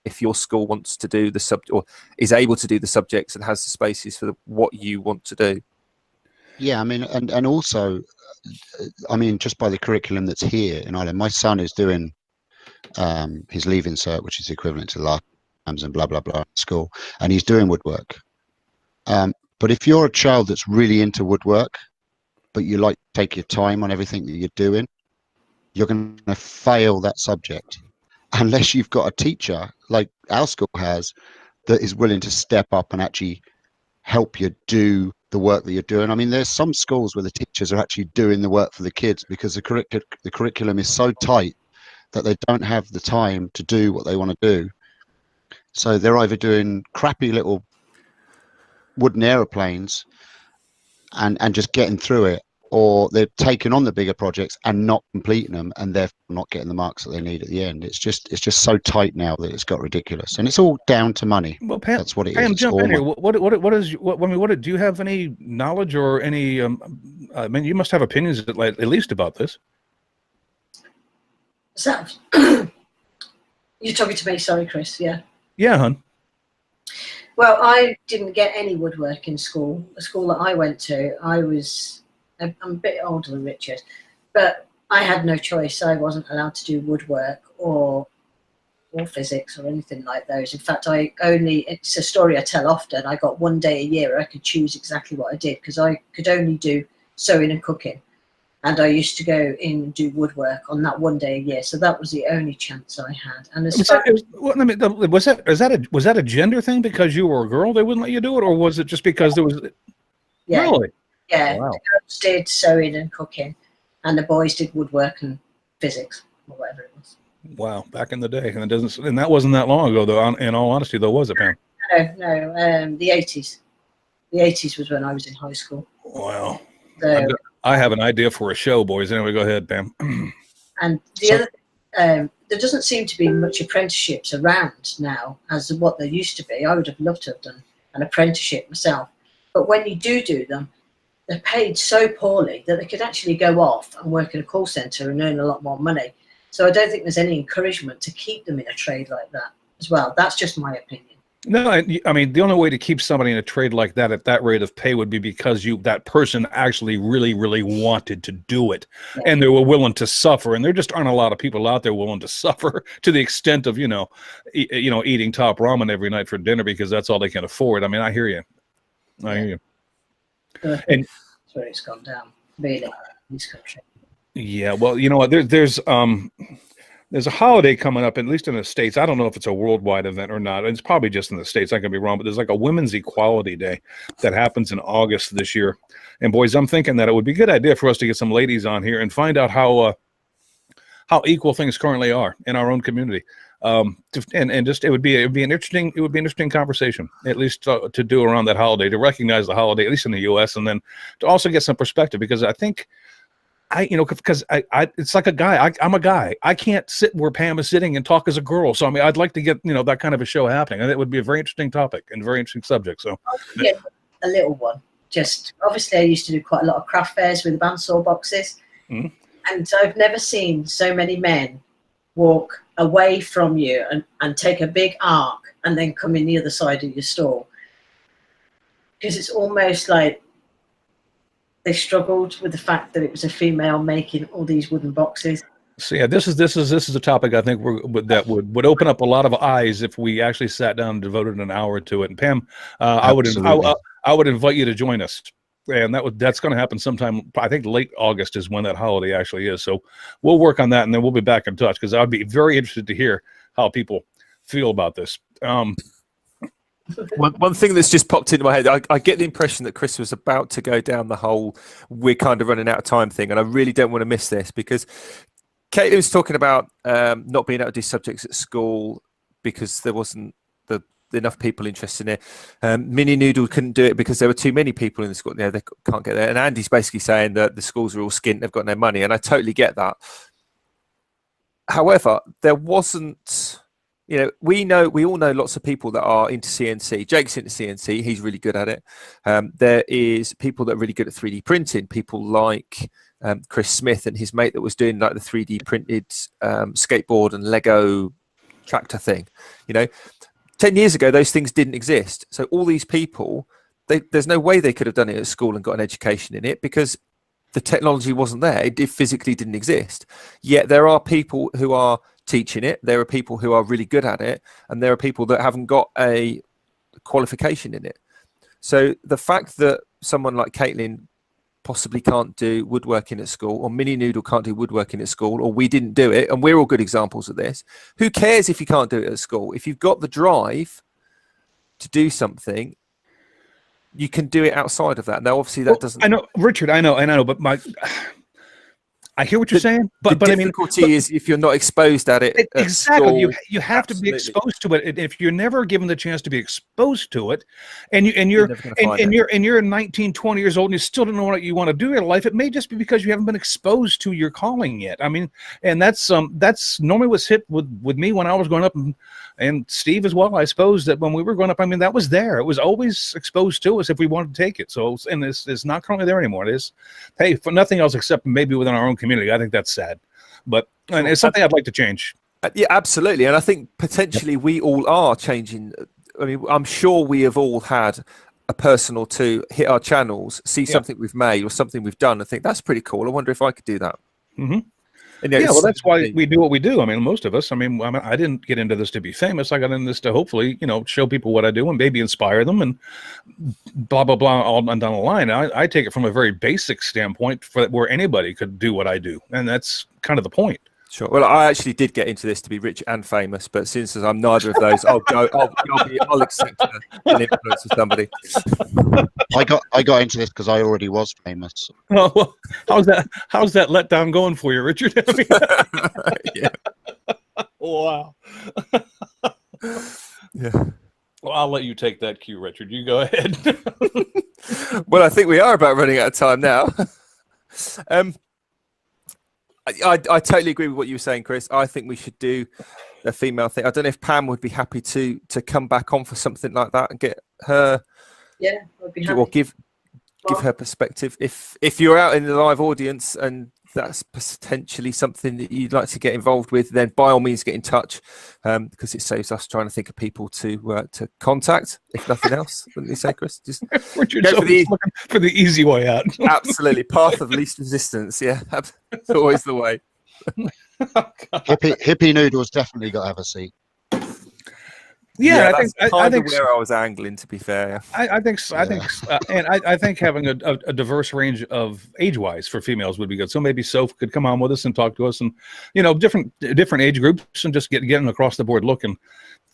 if your school wants to do the subject or is able to do the subjects and has the spaces for what you want to do. Yeah, I mean, and also, I mean, just by the curriculum that's here in Ireland, my son is doing his Leaving Cert, which is equivalent to last exams and blah, blah, blah at school, and he's doing woodwork. But if you're a child that's really into woodwork, but you like to take your time on everything that you're doing, you're going to fail that subject unless you've got a teacher like our school has that is willing to step up and actually help you do the work that you're doing. I mean, there's some schools where the teachers are actually doing the work for the kids because the curriculum is so tight that they don't have the time to do what they want to do. So they're either doing crappy little wooden aeroplanes and just getting through it, or they're taking on the bigger projects and not completing them, and therefore not getting the marks that they need at the end. It's just so tight now that it's got ridiculous, and it's all down to money. Well, Pam, that's what it Pam, is. Jump in here. Do you have any knowledge or any? I mean, you must have opinions at least about this. Is that you're talking to me? Sorry, Chris. Yeah. Yeah, hon. Well, I didn't get any woodwork in school. The school that I went to, I'm a bit older than Richard, but I had no choice. I wasn't allowed to do woodwork or physics or anything like those. In fact, it's a story I tell often. I got 1 day a year where I could choose exactly what I did, because I could only do sewing and cooking. And I used to go in and do woodwork on that 1 day a year. So that was the only chance I had. And was that a gender thing because you were a girl? They wouldn't let you do it, or was it just because there was? Yeah. Really? Yeah. Wow. The girls did sewing and cooking, and the boys did woodwork and physics or whatever it was. Wow, back in the day, and that wasn't that long ago, though. In all honesty, though, was it, Pam? No, the 80s. The 80s was when I was in high school. Wow. So, I have an idea for a show, boys. Anyway, go ahead, Pam. And the other thing there doesn't seem to be much apprenticeships around now as what there used to be. I would have loved to have done an apprenticeship myself. But when you do them, they're paid so poorly that they could actually go off and work in a call centre and earn a lot more money. So I don't think there's any encouragement to keep them in a trade like that as well. That's just my opinion. No, I mean, the only way to keep somebody in a trade like that at that rate of pay would be because that person actually really, really wanted to do it, and they were willing to suffer. And there just aren't a lot of people out there willing to suffer to the extent of, eating top ramen every night for dinner because that's all they can afford. I mean, I hear you. I hear you. And that's where it's gone down, really, in this country. Yeah, well, you know what? There's a holiday coming up, at least in the States. I don't know if it's a worldwide event or not. It's probably just in the States. I could be wrong, but there's like a Women's Equality Day that happens in August this year. And boys, I'm thinking that it would be a good idea for us to get some ladies on here and find out how equal things currently are in our own community. It would be an interesting conversation, at least to do around that holiday, to recognize the holiday, at least in the U.S., and then to also get some perspective, because I think. Because it's like a guy. I'm a guy. I can't sit where Pam is sitting and talk as a girl. So I mean, I'd like to get that kind of a show happening, and it would be a very interesting topic and very interesting subject. So, yeah, a little one. Just obviously, I used to do quite a lot of craft fairs with the bandsaw boxes, and I've never seen so many men walk away from you and take a big arc and then come in the other side of your stall, because it's almost like they struggled with the fact that it was a female making all these wooden boxes. So yeah, this is a topic I think that would open up a lot of eyes if we actually sat down and devoted an hour to it. And Pam, I would invite you to join us, and that's going to happen sometime. I think late August is when that holiday actually is. So we'll work on that, and then we'll be back in touch, because I'd be very interested to hear how people feel about this. One thing that's just popped into my head, I get the impression that Chris was about to go down the whole we're kind of running out of time thing, and I really don't want to miss this, because Caitlin was talking about not being able to do subjects at school because there wasn't enough people interested in it. Mini Noodle couldn't do it because there were too many people in the school. They can't get there. And Andy's basically saying that the schools are all skint, they've got no money, and I totally get that. However, there wasn't... we all know lots of people that are into CNC. Jake's into CNC. He's really good at it. There is people that are really good at 3D printing. People like Chris Smith and his mate that was doing like the 3D printed skateboard and Lego tractor thing. 10 years ago, those things didn't exist. So all these people, there's no way they could have done it at school and got an education in it, because the technology wasn't there. It physically didn't exist. Yet there are people who are teaching it, there are people who are really good at it, and there are people that haven't got a qualification in it. So the fact that someone like Caitlin possibly can't do woodworking at school, or Mini Noodle can't do woodworking at school, or we didn't do it, and we're all good examples of this. Who cares if you can't do it at school? If you've got the drive to do something, you can do it outside of that. Now, obviously, that doesn't... I know, Richard, I know, but I hear what you're saying, but the difficulty is if you're not exposed at it. Exactly, school, you have to be exposed to it. If you're never given the chance to be exposed to it, and you're 19, 20 years old and you still don't know what you want to do in your life, it may just be because you haven't been exposed to your calling yet. I mean, and that's normally what's hit with me when I was growing up, and Steve as well. I suppose that when we were growing up, I mean, that was there. It was always exposed to us if we wanted to take it. So, and it's not currently there anymore. It is, hey, for nothing else except maybe within our own community. I think that's sad, but and it's something I'd like to change. Yeah, absolutely. And I think potentially we all are changing. I mean, I'm sure we have all had a person or two hit our channels, see something we've made or something we've done, and think that's pretty cool. I wonder if I could do that. Mm-hmm. Yeah, well, that's why we do what we do. I mean, most of us. I mean, I didn't get into this to be famous. I got into this to hopefully, show people what I do and maybe inspire them and blah blah blah all down the line. I take it from a very basic standpoint where anybody could do what I do, and that's kind of the point. Sure. Well, I actually did get into this to be rich and famous, but since I'm neither of those, I'll accept an influence of somebody. I got into this because I already was famous. Oh, well, how's that letdown going for you, Richard? Yeah. Wow. Yeah. Well, I'll let you take that cue, Richard. You go ahead. Well, I think we are about running out of time now. I totally agree with what you were saying, Chris. I think we should do a female thing. I don't know if Pam would be happy to come back on for something like that and get her, I'd be happy. or give her perspective. If you're out in the live audience and that's potentially something that you'd like to get involved with, then by all means get in touch, because it saves us trying to think of people to contact, if nothing else. Wouldn't you say, Chris? Just Richard's looking for the easy way out. Absolutely, path of least resistance. Yeah, that's always the way. Hippie Noodle's definitely got to have a seat. Yeah, I think where I was angling, to be fair. I think having a diverse range of age-wise for females would be good. So maybe Soph could come on with us and talk to us, and different age groups, and just get an across the board look and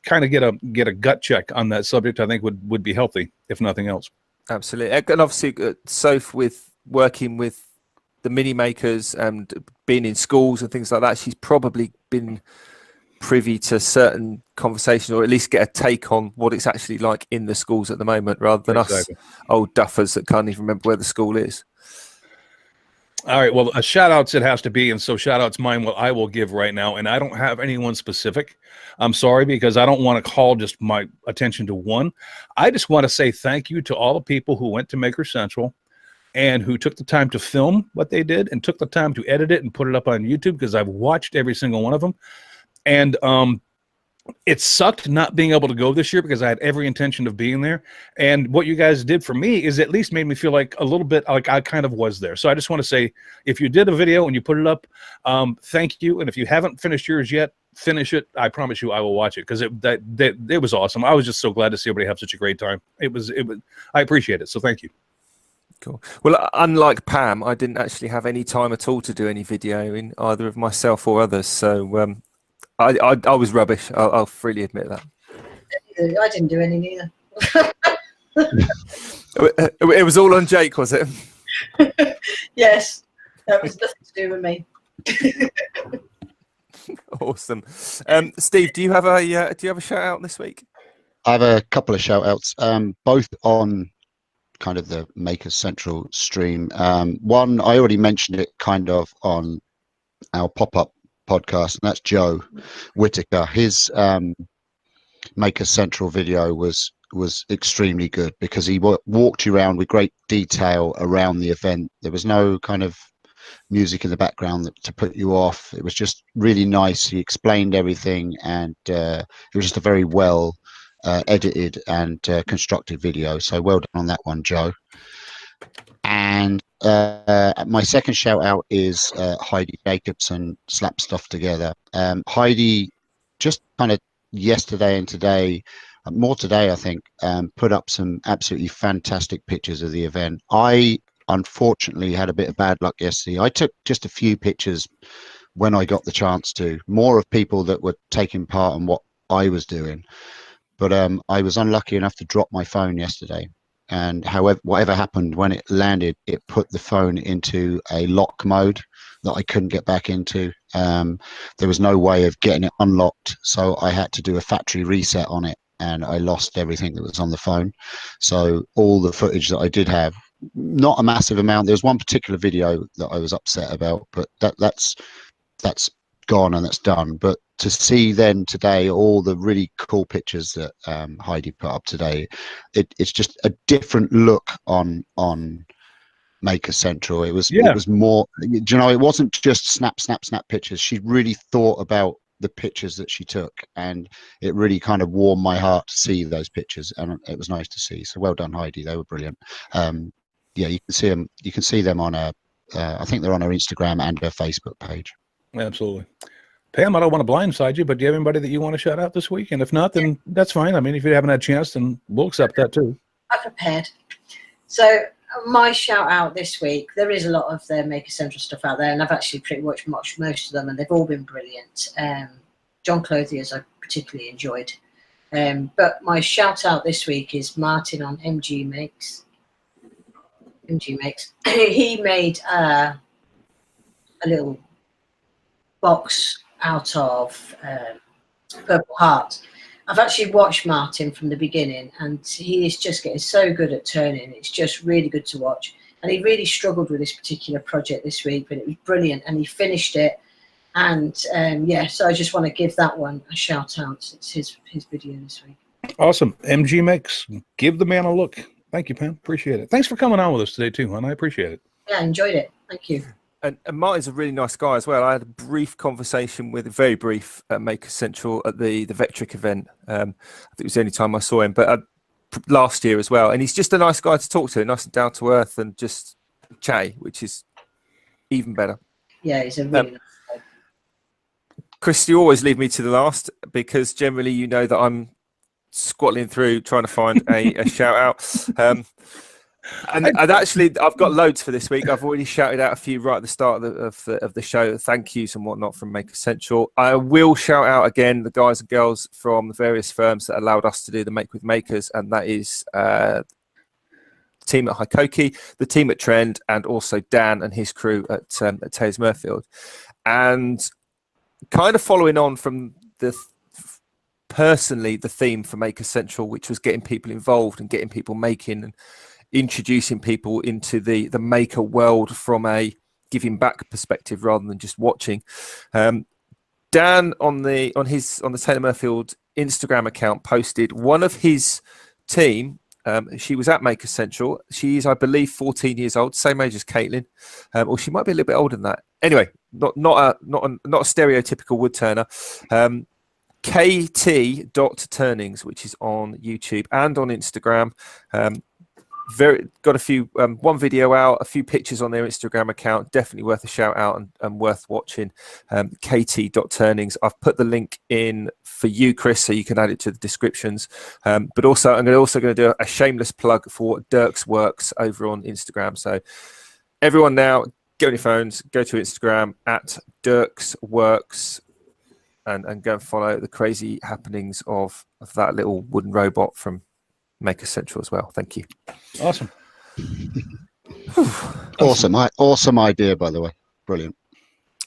kind of get a gut check on that subject. I think would be healthy, if nothing else. Absolutely, and obviously Soph, with working with the mini makers and being in schools and things like that, she's probably been privy to certain conversations, or at least get a take on what it's actually like in the schools at the moment, rather than us old duffers that can't even remember where the school is. All right, well, a shout outs it has to be, and so shout outs mine, what I will give right now, and I don't have anyone specific. I'm sorry, because I don't want to call just my attention to one. I just want to say thank you to all the people who went to Maker Central and who took the time to film what they did and took the time to edit it and put it up on YouTube, because I've watched every single one of them. And it sucked not being able to go this year, because I had every intention of being there. And what you guys did for me is at least made me feel like a little bit like I kind of was there. So I just want to say, if you did a video and you put it up, thank you. And if you haven't finished yours yet, finish it. I promise you I will watch it, because it was awesome. I was just so glad to see everybody have such a great time. It was I appreciate it. So thank you. Cool. Well, unlike Pam, I didn't actually have any time at all to do any video in either of myself or others. So I was rubbish. I'll freely admit that. I didn't do any neither. It was all on Jake, was it? Yes, that was nothing to do with me. Awesome. Steve, do you have a shout out this week? I have a couple of shout outs, both on kind of the Makers Central stream. One, I already mentioned it kind of on our pop-up podcast, and that's Joe Whitaker. His Maker Central video was extremely good, because he walked you around with great detail around the event. There was no kind of music in the background to put you off. It was just really nice. He explained everything, and it was just a very well edited and constructed video. So well done on that one, Joe. And my second shout out is Heidi Jacobson, Slap Stuff Together. Heidi just kind of yesterday and today, more today I think, put up some absolutely fantastic pictures of the event. I unfortunately had a bit of bad luck yesterday. I took just a few pictures when I got the chance to, more of people that were taking part in what I was doing. But I was unlucky enough to drop my phone yesterday. And whatever happened when it landed, it put the phone into a lock mode that I couldn't get back into. There was no way of getting it unlocked, so I had to do a factory reset on it, and I lost everything that was on the phone. So all the footage that I did have, not a massive amount. There's one particular video that I was upset about, but that's gone and that's done. But to see then today all the really cool pictures that Heidi put up today, it's just a different look on Maker Central. It was more, it wasn't just snap pictures. She really thought about the pictures that she took, and it really kind of warmed my heart to see those pictures, and it was nice to see. So well done, Heidi. They were brilliant. You can see them on I think they're on her Instagram and her Facebook page. Absolutely. Pam, I don't want to blindside you, but do you have anybody that you want to shout out this week? And if not, then that's fine. I mean, if you haven't had a chance, then we'll accept that too. I'm prepared. So my shout out this week, there is a lot of the Maker Central stuff out there, and I've actually pretty much watched most of them, and they've all been brilliant. John Clothier's I particularly enjoyed. But my shout out this week is Martin on MG Makes. He made a little box out of Purple Heart. I've actually watched Martin from the beginning, and he is just getting so good at turning. It's just really good to watch. And he really struggled with this particular project this week, but it was brilliant, and he finished it. And so I just want to give that one a shout out. It's his video this week. Awesome. MG Mix, give the man a look. Thank you, Pam. Appreciate it. Thanks for coming on with us today, too, hon. I appreciate it. Yeah, I enjoyed it. Thank you. And Martin's a really nice guy as well. I had a brief conversation with, very brief, at Maker Central at the Vectric event. I think it was the only time I saw him, but last year as well. And he's just a nice guy to talk to, nice and down to earth, and just chatty, which is even better. Yeah, he's a really nice guy. Chris, you always leave me to the last, because generally you know that I'm squattling through trying to find a shout out. And actually, I've got loads for this week. I've already shouted out a few right at the start of the show. Thank yous and whatnot from Maker Central. I will shout out again the guys and girls from the various firms that allowed us to do the Make with Makers, and that is the team at Hikoki, the team at Trend, and also Dan and his crew at Taylor's Murfield. And kind of following on from personally the theme for Maker Central, which was getting people involved and getting people making and introducing people into the maker world from a giving back perspective rather than just watching. Dan on the Taylor Murfield Instagram account posted one of his team. She was at Maker Central. She is, I believe, 14 years old, same age as Caitlin, or she might be a little bit older than that. Anyway, not a stereotypical wood turner. KT.turnings, which is on YouTube and on Instagram. Got a few one video out, a few pictures on their Instagram account, definitely worth a shout out and worth watching. KT.turnings. I've put the link in for you, Chris, so you can add it to the descriptions, but also I'm going to do a shameless plug for Dirk's Works over on Instagram. So everyone now, get on your phones, go to Instagram at Dirk's Works, and go and follow the crazy happenings of that little wooden robot from Maker Central as well. Thank you. Awesome. Awesome idea, by the way. Brilliant.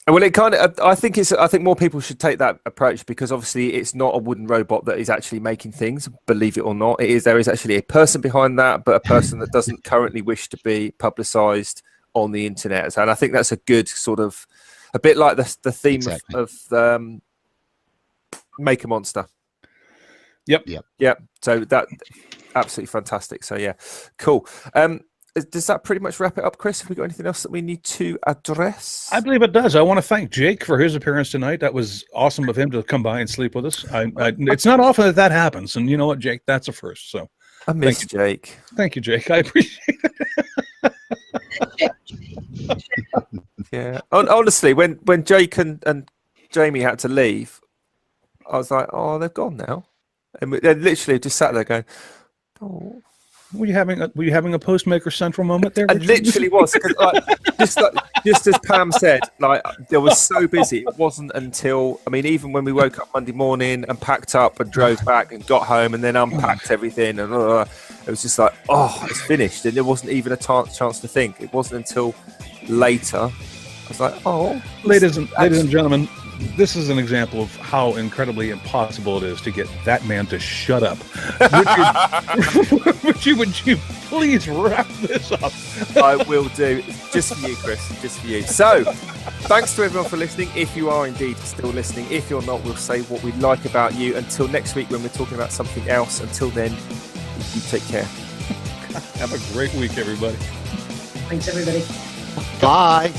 Well, it kind of, I think more people should take that approach, because obviously it's not a wooden robot that is actually making things, believe it or not. There is actually a person behind that, but a person that doesn't currently wish to be publicized on the internet. And I think that's a good sort of, a bit like the theme of Maker Monster. Yep. So that absolutely fantastic. So yeah, cool. Does that pretty much wrap it up, Chris? Have we got anything else that we need to address? I believe it does. I want to thank Jake for his appearance tonight. That was awesome of him to come by and sleep with us. It's not often that happens, and you know what, Jake? That's a first. So I miss Jake. Thank you, Jake. I appreciate it. Yeah. Honestly, when Jake and Jamie had to leave, I was like, oh, they've gone now. And they literally just sat there going, oh. Were you having a post-Maker Central moment there? It literally was. Just as Pam said, they were so busy. It wasn't until, even when we woke up Monday morning and packed up and drove back and got home and then unpacked everything, and it was just like, oh, it's finished. And there wasn't even a chance to think. It wasn't until later. I was like, oh. Ladies and gentlemen, this is an example of how incredibly impossible it is to get that man to shut up. Richard, would you please wrap this up? I will do. Just for you, Chris. Just for you. So, thanks to everyone for listening. If you are indeed still listening, if you're not, we'll say what we like about you. Until next week when we're talking about something else. Until then, you take care. Have a great week, everybody. Thanks, everybody. Bye.